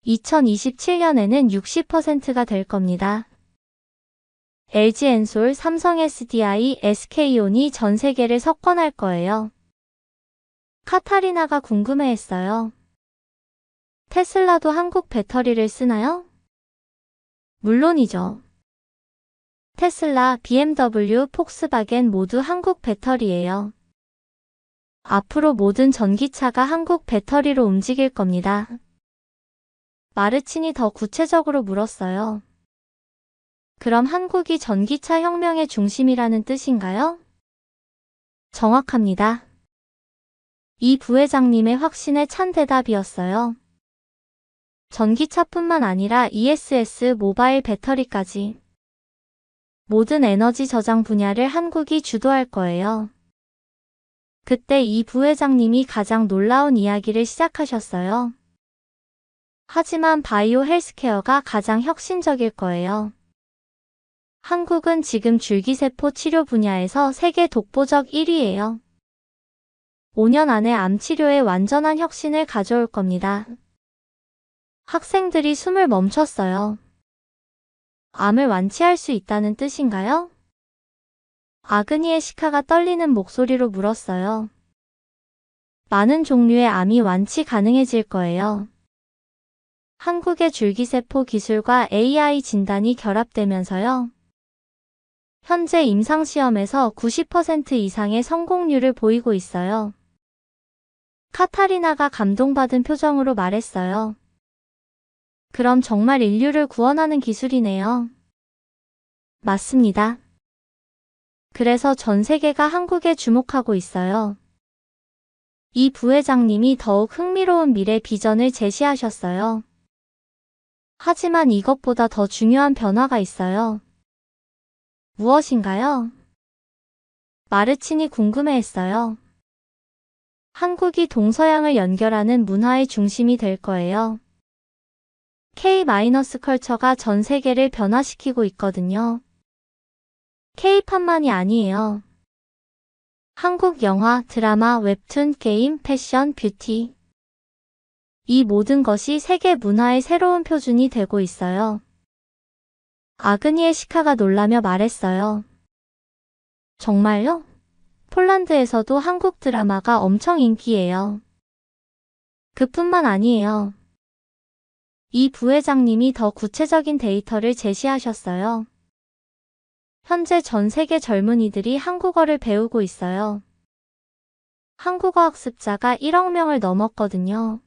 2027년에는 60%가 될 겁니다. LG엔솔, 삼성 SDI, SK온이 전 세계를 석권할 거예요. 카타리나가 궁금해했어요. 테슬라도 한국 배터리를 쓰나요? 물론이죠. 테슬라, BMW, 폭스바겐 모두 한국 배터리예요. 앞으로 모든 전기차가 한국 배터리로 움직일 겁니다. 마르친이 더 구체적으로 물었어요. 그럼 한국이 전기차 혁명의 중심이라는 뜻인가요? 정확합니다. 이 부회장님의 확신에 찬 대답이었어요. 전기차뿐만 아니라 ESS 모바일 배터리까지 모든 에너지 저장 분야를 한국이 주도할 거예요. 그때 이 부회장님이 가장 놀라운 이야기를 시작하셨어요. 하지만 바이오 헬스케어가 가장 혁신적일 거예요. 한국은 지금 줄기세포 치료 분야에서 세계 독보적 1위예요. 5년 안에 암 치료에 완전한 혁신을 가져올 겁니다. 학생들이 숨을 멈췄어요. 암을 완치할 수 있다는 뜻인가요? 아그니에시카가 떨리는 목소리로 물었어요. 많은 종류의 암이 완치 가능해질 거예요. 한국의 줄기세포 기술과 AI 진단이 결합되면서요. 현재 임상시험에서 90% 이상의 성공률을 보이고 있어요. 카타리나가 감동받은 표정으로 말했어요. 그럼 정말 인류를 구원하는 기술이네요. 맞습니다. 그래서 전 세계가 한국에 주목하고 있어요. 이 부회장님이 더욱 흥미로운 미래 비전을 제시하셨어요. 하지만 이것보다 더 중요한 변화가 있어요. 무엇인가요? 마르친이 궁금해했어요. 한국이 동서양을 연결하는 문화의 중심이 될 거예요. K-컬처가 전 세계를 변화시키고 있거든요. K-팝만이 아니에요. 한국 영화, 드라마, 웹툰, 게임, 패션, 뷰티. 이 모든 것이 세계 문화의 새로운 표준이 되고 있어요. 아그니에시카가 놀라며 말했어요. 정말요? 폴란드에서도 한국 드라마가 엄청 인기예요. 그뿐만 아니에요. 이 부회장님이 더 구체적인 데이터를 제시하셨어요. 현재 전 세계 젊은이들이 한국어를 배우고 있어요. 한국어 학습자가 1억 명을 넘었거든요.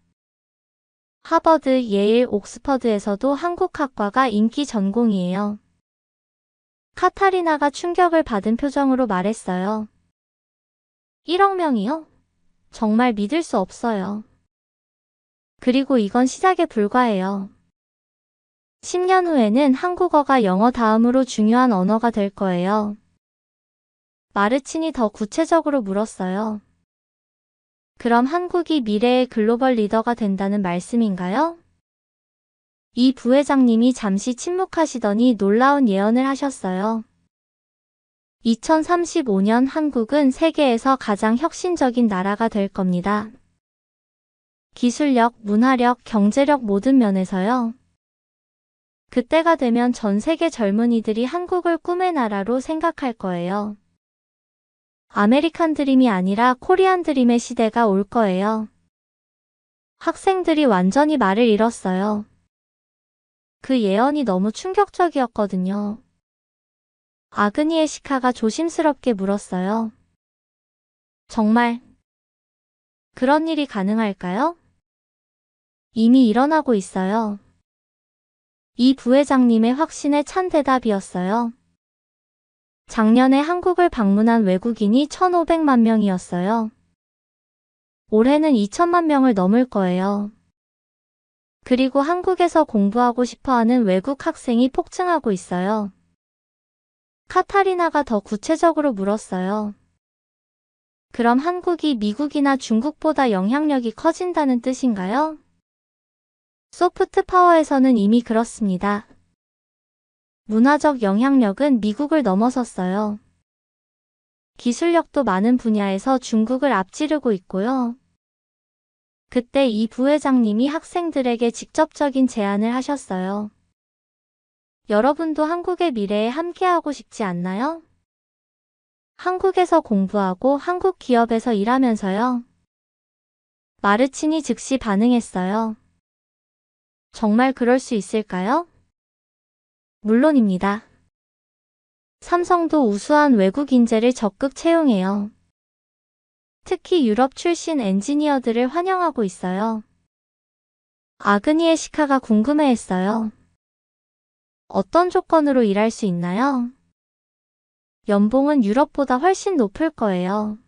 하버드, 예일, 옥스퍼드에서도 한국학과가 인기 전공이에요. 카타리나가 충격을 받은 표정으로 말했어요. 1억 명이요? 정말 믿을 수 없어요. 그리고 이건 시작에 불과해요. 10년 후에는 한국어가 영어 다음으로 중요한 언어가 될 거예요. 마르친이 더 구체적으로 물었어요. 그럼 한국이 미래의 글로벌 리더가 된다는 말씀인가요? 이 부회장님이 잠시 침묵하시더니 놀라운 예언을 하셨어요. 2035년 한국은 세계에서 가장 혁신적인 나라가 될 겁니다. 기술력, 문화력, 경제력 모든 면에서요. 그때가 되면 전 세계 젊은이들이 한국을 꿈의 나라로 생각할 거예요. 아메리칸 드림이 아니라 코리안 드림의 시대가 올 거예요. 학생들이 완전히 말을 잃었어요. 그 예언이 너무 충격적이었거든요. 아그니에시카가 조심스럽게 물었어요. 정말 그런 일이 가능할까요? 이미 일어나고 있어요. 이 부회장님의 확신에 찬 대답이었어요. 작년에 한국을 방문한 외국인이 1,500만 명이었어요. 올해는 2천만 명을 넘을 거예요. 그리고 한국에서 공부하고 싶어하는 외국 학생이 폭증하고 있어요. 카타리나가 더 구체적으로 물었어요. 그럼 한국이 미국이나 중국보다 영향력이 커진다는 뜻인가요? 소프트 파워에서는 이미 그렇습니다. 문화적 영향력은 미국을 넘어섰어요. 기술력도 많은 분야에서 중국을 앞지르고 있고요. 그때 이 부회장님이 학생들에게 직접적인 제안을 하셨어요. 여러분도 한국의 미래에 함께하고 싶지 않나요? 한국에서 공부하고 한국 기업에서 일하면서요. 마르친이 즉시 반응했어요. 정말 그럴 수 있을까요? 물론입니다. 삼성도 우수한 외국 인재를 적극 채용해요. 특히 유럽 출신 엔지니어들을 환영하고 있어요. 아그니에시카가 궁금해했어요. 어떤 조건으로 일할 수 있나요? 연봉은 유럽보다 훨씬 높을 거예요.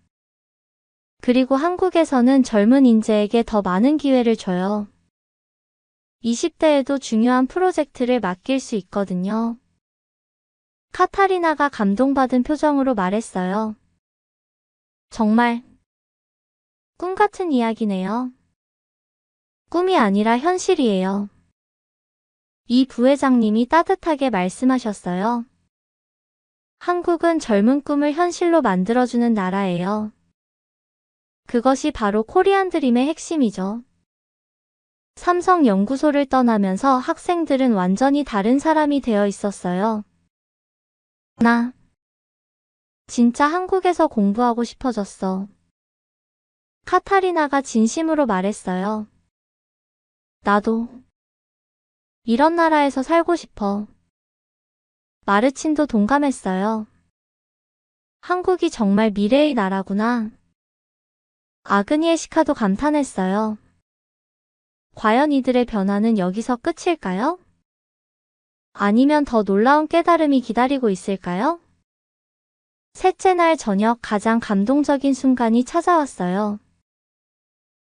그리고 한국에서는 젊은 인재에게 더 많은 기회를 줘요. 20대에도 중요한 프로젝트를 맡길 수 있거든요. 카타리나가 감동받은 표정으로 말했어요. 정말 꿈 같은 이야기네요. 꿈이 아니라 현실이에요. 이 부회장님이 따뜻하게 말씀하셨어요. 한국은 젊은 꿈을 현실로 만들어주는 나라예요. 그것이 바로 코리안 드림의 핵심이죠. 삼성 연구소를 떠나면서 학생들은 완전히 다른 사람이 되어 있었어요. 나 진짜 한국에서 공부하고 싶어졌어. 카타리나가 진심으로 말했어요. 나도 이런 나라에서 살고 싶어. 마르친도 동감했어요. 한국이 정말 미래의 나라구나. 아그니에시카도 감탄했어요. 과연 이들의 변화는 여기서 끝일까요? 아니면 더 놀라운 깨달음이 기다리고 있을까요? 셋째 날 저녁 가장 감동적인 순간이 찾아왔어요.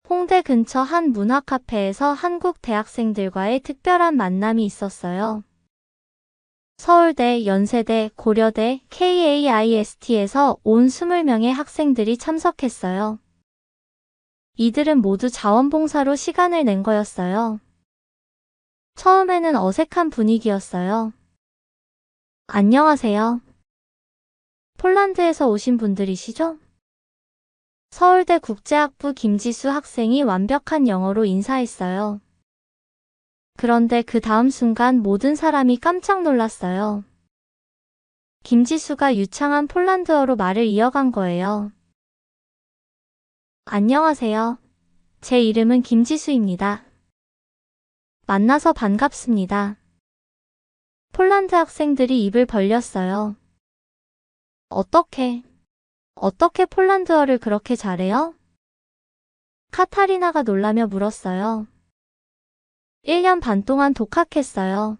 홍대 근처 한 문화 카페에서 한국 대학생들과의 특별한 만남이 있었어요. 서울대, 연세대, 고려대, KAIST에서 온 20명의 학생들이 참석했어요. 이들은 모두 자원봉사로 시간을 낸 거였어요. 처음에는 어색한 분위기였어요. 안녕하세요. 폴란드에서 오신 분들이시죠? 서울대 국제학부 김지수 학생이 완벽한 영어로 인사했어요. 그런데 그 다음 순간 모든 사람이 깜짝 놀랐어요. 김지수가 유창한 폴란드어로 말을 이어간 거예요. 안녕하세요. 제 이름은 김지수입니다. 만나서 반갑습니다. 폴란드 학생들이 입을 벌렸어요. 어떻게 폴란드어를 그렇게 잘해요? 카타리나가 놀라며 물었어요. 1년 반 동안 독학했어요.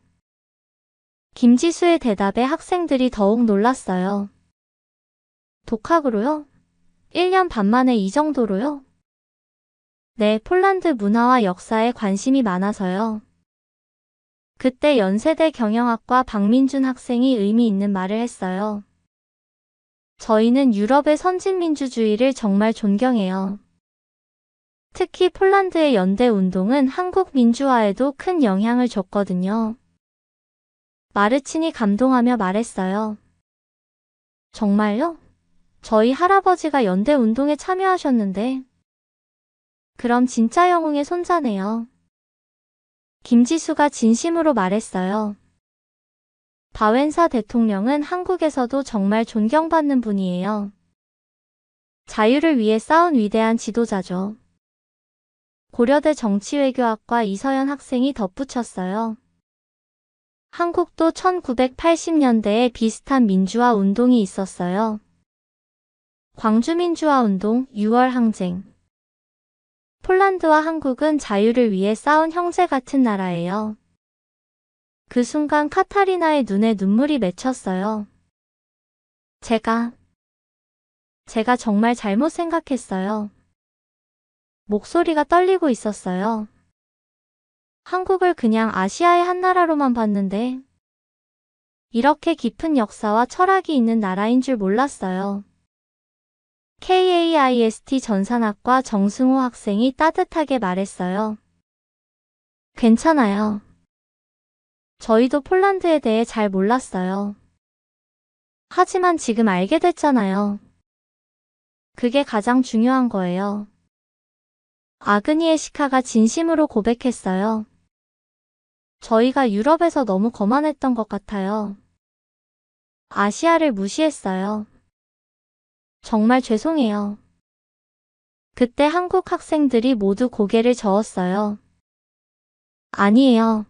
김지수의 대답에 학생들이 더욱 놀랐어요. 독학으로요? 1년 반 만에 이 정도로요? 네, 폴란드 문화와 역사에 관심이 많아서요. 그때 연세대 경영학과 박민준 학생이 의미 있는 말을 했어요. 저희는 유럽의 선진민주주의를 정말 존경해요. 특히 폴란드의 연대 운동은 한국 민주화에도 큰 영향을 줬거든요. 마르친이 감동하며 말했어요. 정말요? 저희 할아버지가 연대 운동에 참여하셨는데. 그럼 진짜 영웅의 손자네요. 김지수가 진심으로 말했어요. 바웬사 대통령은 한국에서도 정말 존경받는 분이에요. 자유를 위해 싸운 위대한 지도자죠. 고려대 정치외교학과 이서연 학생이 덧붙였어요. 한국도 1980년대에 비슷한 민주화 운동이 있었어요. 광주민주화 운동, 6월 항쟁. 폴란드와 한국은 자유를 위해 싸운 형제 같은 나라예요. 그 순간 카타리나의 눈에 눈물이 맺혔어요. 제가 정말 잘못 생각했어요. 목소리가 떨리고 있었어요. 한국을 그냥 아시아의 한 나라로만 봤는데 이렇게 깊은 역사와 철학이 있는 나라인 줄 몰랐어요. KAIST 전산학과 정승호 학생이 따뜻하게 말했어요. 괜찮아요. 저희도 폴란드에 대해 잘 몰랐어요. 하지만 지금 알게 됐잖아요. 그게 가장 중요한 거예요. 아그니에시카가 진심으로 고백했어요. 저희가 유럽에서 너무 거만했던 것 같아요. 아시아를 무시했어요. 정말 죄송해요. 그때 한국 학생들이 모두 고개를 저었어요. 아니에요.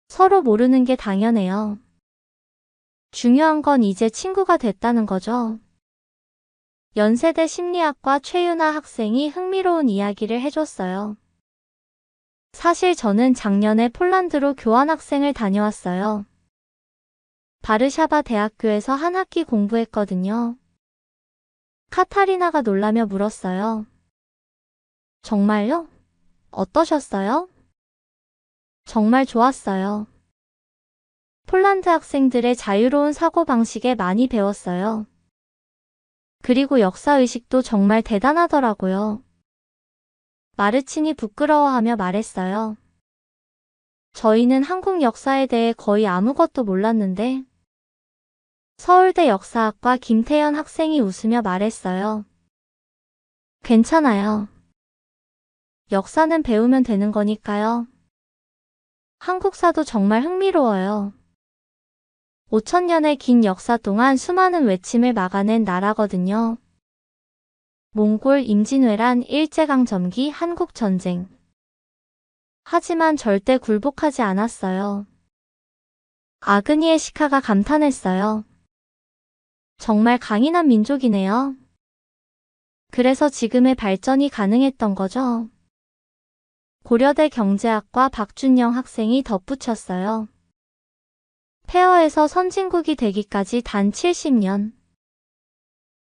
서로 모르는 게 당연해요. 중요한 건 이제 친구가 됐다는 거죠. 연세대 심리학과 최유나 학생이 흥미로운 이야기를 해줬어요. 사실 저는 작년에 폴란드로 교환학생을 다녀왔어요. 바르샤바 대학교에서 한 학기 공부했거든요. 카타리나가 놀라며 물었어요. 정말요? 어떠셨어요? 정말 좋았어요. 폴란드 학생들의 자유로운 사고방식에 많이 배웠어요. 그리고 역사의식도 정말 대단하더라고요. 마르친이 부끄러워하며 말했어요. 저희는 한국 역사에 대해 거의 아무것도 몰랐는데 서울대 역사학과 김태연 학생이 웃으며 말했어요. 괜찮아요. 역사는 배우면 되는 거니까요. 한국사도 정말 흥미로워요. 5,000년의 긴 역사 동안 수많은 외침을 막아낸 나라거든요. 몽골, 임진왜란, 일제강점기, 한국전쟁. 하지만 절대 굴복하지 않았어요. 아그니에시카가 감탄했어요. 정말 강인한 민족이네요. 그래서 지금의 발전이 가능했던 거죠. 고려대 경제학과 박준영 학생이 덧붙였어요. 폐허에서 선진국이 되기까지 단 70년.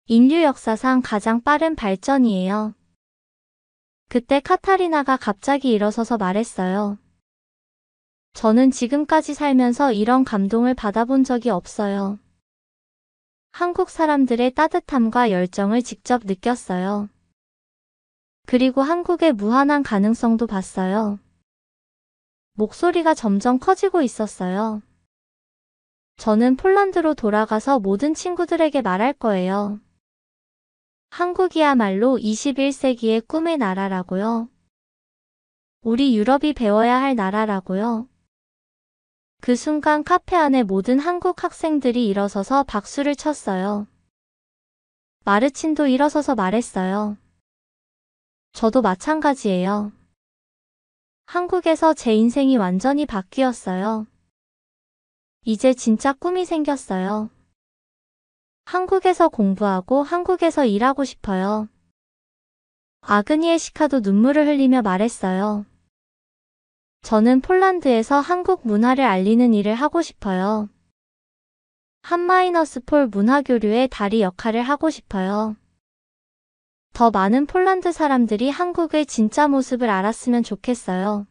인류 역사상 가장 빠른 발전이에요. 그때 카타리나가 갑자기 일어서서 말했어요. 저는 지금까지 살면서 이런 감동을 받아본 적이 없어요. 한국 사람들의 따뜻함과 열정을 직접 느꼈어요. 그리고 한국의 무한한 가능성도 봤어요. 목소리가 점점 커지고 있었어요. 저는 폴란드로 돌아가서 모든 친구들에게 말할 거예요. 한국이야말로 21세기의 꿈의 나라라고요. 우리 유럽이 배워야 할 나라라고요. 그 순간 카페 안의 모든 한국 학생들이 일어서서 박수를 쳤어요. 마르친도 일어서서 말했어요. 저도 마찬가지예요. 한국에서 제 인생이 완전히 바뀌었어요. 이제 진짜 꿈이 생겼어요. 한국에서 공부하고 한국에서 일하고 싶어요. 아그니에시카도 눈물을 흘리며 말했어요. 저는 폴란드에서 한국 문화를 알리는 일을 하고 싶어요. 한-폴 문화교류의 다리 역할을 하고 싶어요. 더 많은 폴란드 사람들이 한국의 진짜 모습을 알았으면 좋겠어요.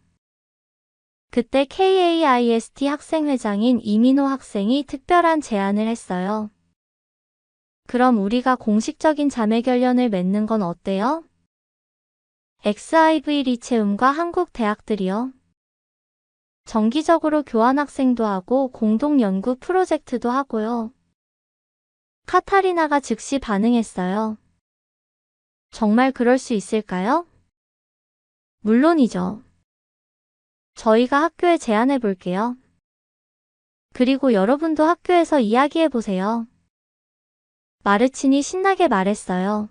그때 KAIST 학생회장인 이민호 학생이 특별한 제안을 했어요. 그럼 우리가 공식적인 자매결연을 맺는 건 어때요? XIV 리체움과 한국 대학들이요. 정기적으로 교환학생도 하고 공동연구 프로젝트도 하고요. 카타리나가 즉시 반응했어요. 정말 그럴 수 있을까요? 물론이죠. 저희가 학교에 제안해 볼게요. 그리고 여러분도 학교에서 이야기해 보세요. 마르친이 신나게 말했어요.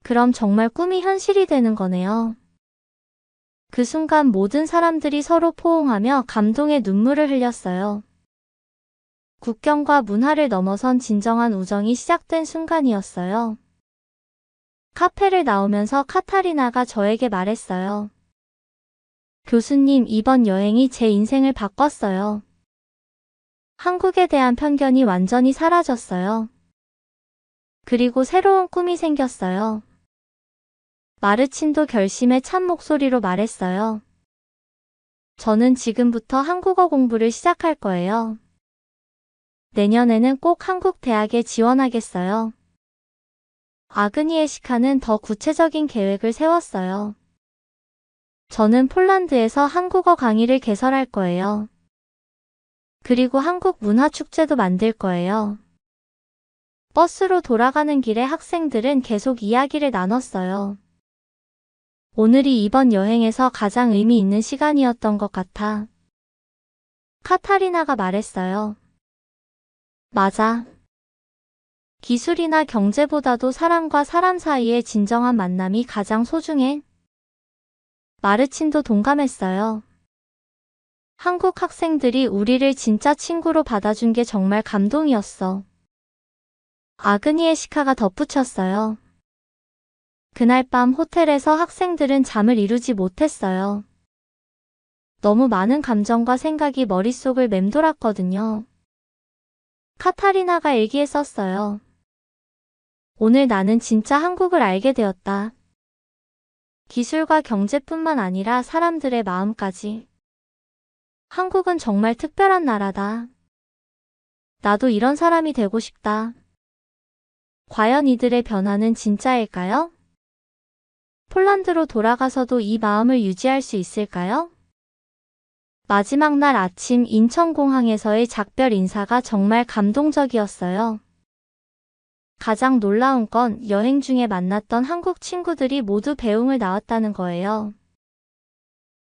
그럼 정말 꿈이 현실이 되는 거네요. 그 순간 모든 사람들이 서로 포옹하며 감동의 눈물을 흘렸어요. 국경과 문화를 넘어선 진정한 우정이 시작된 순간이었어요. 카페를 나오면서 카타리나가 저에게 말했어요. 교수님, 이번 여행이 제 인생을 바꿨어요. 한국에 대한 편견이 완전히 사라졌어요. 그리고 새로운 꿈이 생겼어요. 마르친도 결심에 찬 목소리로 말했어요. 저는 지금부터 한국어 공부를 시작할 거예요. 내년에는 꼭 한국 대학에 지원하겠어요. 아그니에시카는 더 구체적인 계획을 세웠어요. 저는 폴란드에서 한국어 강의를 개설할 거예요. 그리고 한국 문화축제도 만들 거예요. 버스로 돌아가는 길에 학생들은 계속 이야기를 나눴어요. 오늘이 이번 여행에서 가장 의미 있는 시간이었던 것 같아. 카타리나가 말했어요. 맞아. 기술이나 경제보다도 사람과 사람 사이의 진정한 만남이 가장 소중해. 마르친도 동감했어요. 한국 학생들이 우리를 진짜 친구로 받아준 게 정말 감동이었어. 아그니에시카가 덧붙였어요. 그날 밤 호텔에서 학생들은 잠을 이루지 못했어요. 너무 많은 감정과 생각이 머릿속을 맴돌았거든요. 카타리나가 일기에 썼어요. 오늘 나는 진짜 한국을 알게 되었다. 기술과 경제뿐만 아니라 사람들의 마음까지. 한국은 정말 특별한 나라다. 나도 이런 사람이 되고 싶다. 과연 이들의 변화는 진짜일까요? 폴란드로 돌아가서도 이 마음을 유지할 수 있을까요? 마지막 날 아침 인천공항에서의 작별 인사가 정말 감동적이었어요. 가장 놀라운 건 여행 중에 만났던 한국 친구들이 모두 배웅을 나왔다는 거예요.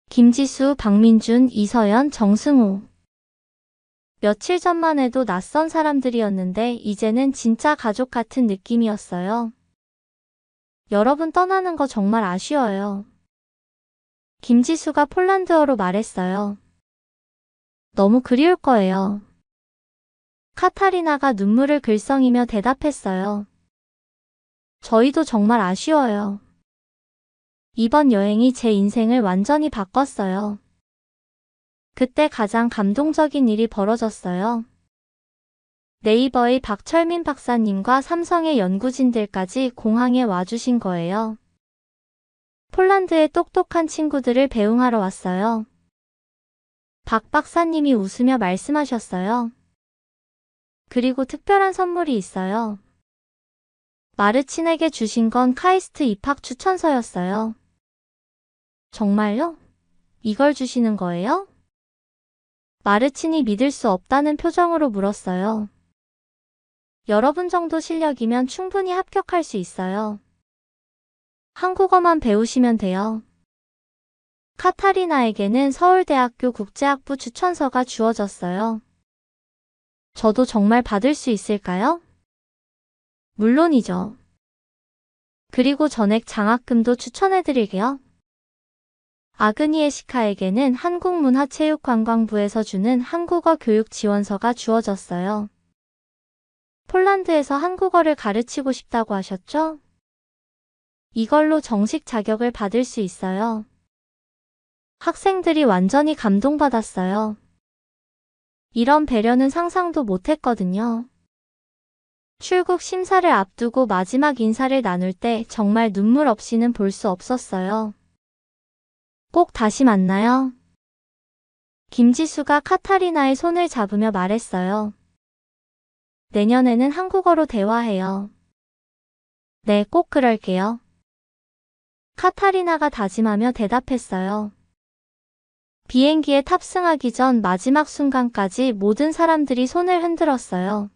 김지수, 박민준, 이서연, 정승우. 며칠 전만 해도 낯선 사람들이었는데 이제는 진짜 가족 같은 느낌이었어요. 여러분 떠나는 거 정말 아쉬워요. 김지수가 폴란드어로 말했어요. 너무 그리울 거예요. 카타리나가 눈물을 글썽이며 대답했어요. 저희도 정말 아쉬워요. 이번 여행이 제 인생을 완전히 바꿨어요. 그때 가장 감동적인 일이 벌어졌어요. 네이버의 박철민 박사님과 삼성의 연구진들까지 공항에 와주신 거예요. 폴란드의 똑똑한 친구들을 배웅하러 왔어요. 박 박사님이 웃으며 말씀하셨어요. 그리고 특별한 선물이 있어요. 마르친에게 주신 건 카이스트 입학 추천서였어요. 정말요? 이걸 주시는 거예요? 마르친이 믿을 수 없다는 표정으로 물었어요. 여러분 정도 실력이면 충분히 합격할 수 있어요. 한국어만 배우시면 돼요. 카타리나에게는 서울대학교 국제학부 추천서가 주어졌어요. 저도 정말 받을 수 있을까요? 물론이죠. 그리고 전액 장학금도 추천해드릴게요. 아그니에시카에게는 한국문화체육관광부에서 주는 한국어 교육 지원서가 주어졌어요. 폴란드에서 한국어를 가르치고 싶다고 하셨죠? 이걸로 정식 자격을 받을 수 있어요. 학생들이 완전히 감동받았어요. 이런 배려는 상상도 못했거든요. 출국 심사를 앞두고 마지막 인사를 나눌 때 정말 눈물 없이는 볼 수 없었어요. 꼭 다시 만나요. 김지수가 카타리나의 손을 잡으며 말했어요. 내년에는 한국어로 대화해요. 네, 꼭 그럴게요. 카타리나가 다짐하며 대답했어요. 비행기에 탑승하기 전 마지막 순간까지 모든 사람들이 손을 흔들었어요.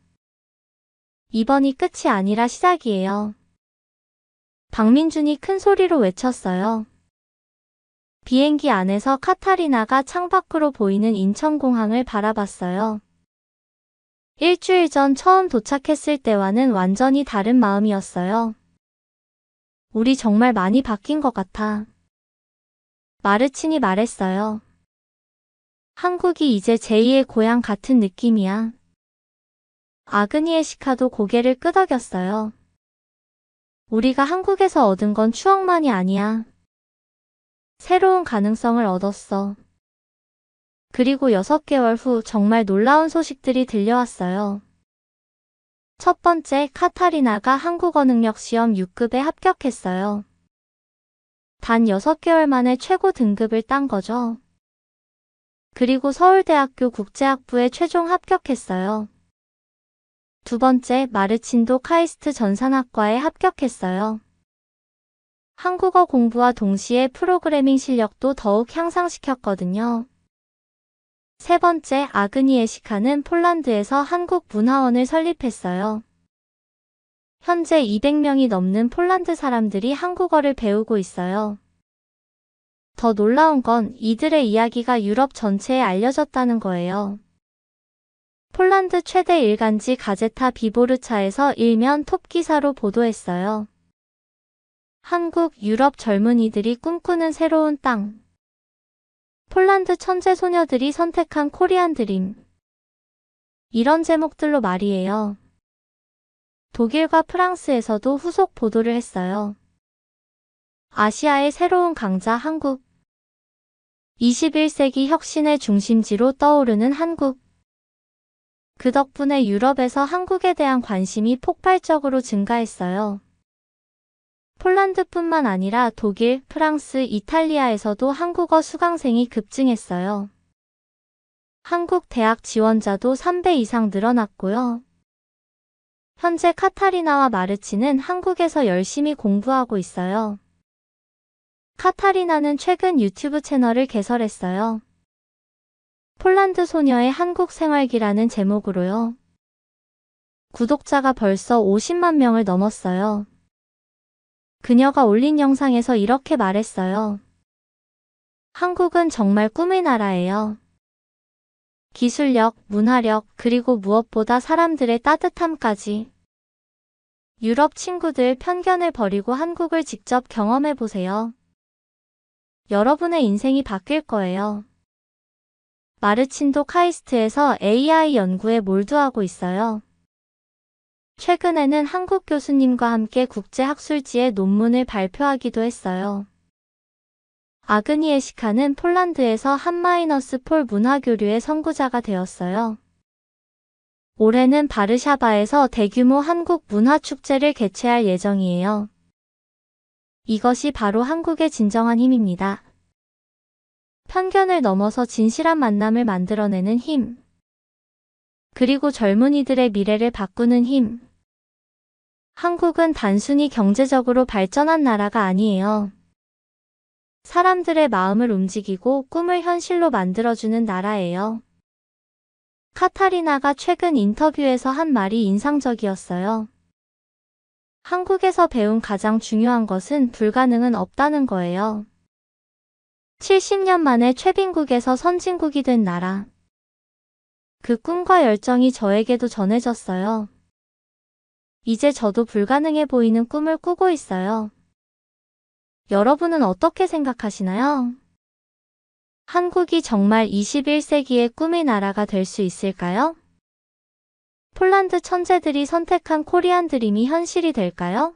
이번이 끝이 아니라 시작이에요. 박민준이 큰 소리로 외쳤어요. 비행기 안에서 카타리나가 창밖으로 보이는 인천공항을 바라봤어요. 일주일 전 처음 도착했을 때와는 완전히 다른 마음이었어요. 우리 정말 많이 바뀐 것 같아. 마르친이 말했어요. 한국이 이제 제2의 고향 같은 느낌이야. 아그니에시카도 고개를 끄덕였어요. 우리가 한국에서 얻은 건 추억만이 아니야. 새로운 가능성을 얻었어. 그리고 6개월 후 정말 놀라운 소식들이 들려왔어요. 첫 번째, 카타리나가 한국어 능력 시험 6급에 합격했어요. 단 6개월 만에 최고 등급을 딴 거죠. 그리고 서울대학교 국제학부에 최종 합격했어요. 두 번째, 마르친도 카이스트 전산학과에 합격했어요. 한국어 공부와 동시에 프로그래밍 실력도 더욱 향상시켰거든요. 세 번째, 아그니에시카는 폴란드에서 한국 문화원을 설립했어요. 현재 200명이 넘는 폴란드 사람들이 한국어를 배우고 있어요. 더 놀라운 건 이들의 이야기가 유럽 전체에 알려졌다는 거예요. 폴란드 최대 일간지 가제타 비보르차에서 일면 톱 기사로 보도했어요. 한국, 유럽 젊은이들이 꿈꾸는 새로운 땅. 폴란드 천재 소녀들이 선택한 코리안 드림. 이런 제목들로 말이에요. 독일과 프랑스에서도 후속 보도를 했어요. 아시아의 새로운 강자 한국. 21세기 혁신의 중심지로 떠오르는 한국. 그 덕분에 유럽에서 한국에 대한 관심이 폭발적으로 증가했어요. 폴란드뿐만 아니라 독일, 프랑스, 이탈리아에서도 한국어 수강생이 급증했어요. 한국 대학 지원자도 3배 이상 늘어났고요. 현재 카타리나와 마르치는 한국에서 열심히 공부하고 있어요. 카타리나는 최근 유튜브 채널을 개설했어요. 폴란드 소녀의 한국 생활기라는 제목으로요. 구독자가 벌써 50만 명을 넘었어요. 그녀가 올린 영상에서 이렇게 말했어요. 한국은 정말 꿈의 나라예요. 기술력, 문화력, 그리고 무엇보다 사람들의 따뜻함까지. 유럽 친구들 편견을 버리고 한국을 직접 경험해보세요. 여러분의 인생이 바뀔 거예요. 마르친도 카이스트에서 AI 연구에 몰두하고 있어요. 최근에는 한국 교수님과 함께 국제학술지에 논문을 발표하기도 했어요. 아그니에시카는 폴란드에서 한-폴 문화교류의 선구자가 되었어요. 올해는 바르샤바에서 대규모 한국 문화축제를 개최할 예정이에요. 이것이 바로 한국의 진정한 힘입니다. 편견을 넘어서 진실한 만남을 만들어내는 힘. 그리고 젊은이들의 미래를 바꾸는 힘. 한국은 단순히 경제적으로 발전한 나라가 아니에요. 사람들의 마음을 움직이고 꿈을 현실로 만들어주는 나라예요. 카타리나가 최근 인터뷰에서 한 말이 인상적이었어요. 한국에서 배운 가장 중요한 것은 불가능은 없다는 거예요. 70년 만에 최빈국에서 선진국이 된 나라. 그 꿈과 열정이 저에게도 전해졌어요. 이제 저도 불가능해 보이는 꿈을 꾸고 있어요. 여러분은 어떻게 생각하시나요? 한국이 정말 21세기의 꿈의 나라가 될 수 있을까요? 폴란드 천재들이 선택한 코리안 드림이 현실이 될까요?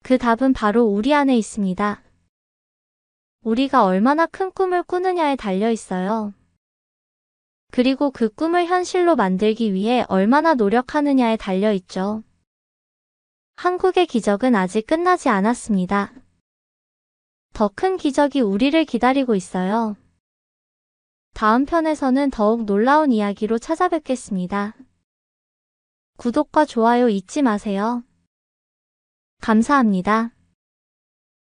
그 답은 바로 우리 안에 있습니다. 우리가 얼마나 큰 꿈을 꾸느냐에 달려 있어요. 그리고 그 꿈을 현실로 만들기 위해 얼마나 노력하느냐에 달려 있죠. 한국의 기적은 아직 끝나지 않았습니다. 더 큰 기적이 우리를 기다리고 있어요. 다음 편에서는 더욱 놀라운 이야기로 찾아뵙겠습니다. 구독과 좋아요 잊지 마세요. 감사합니다.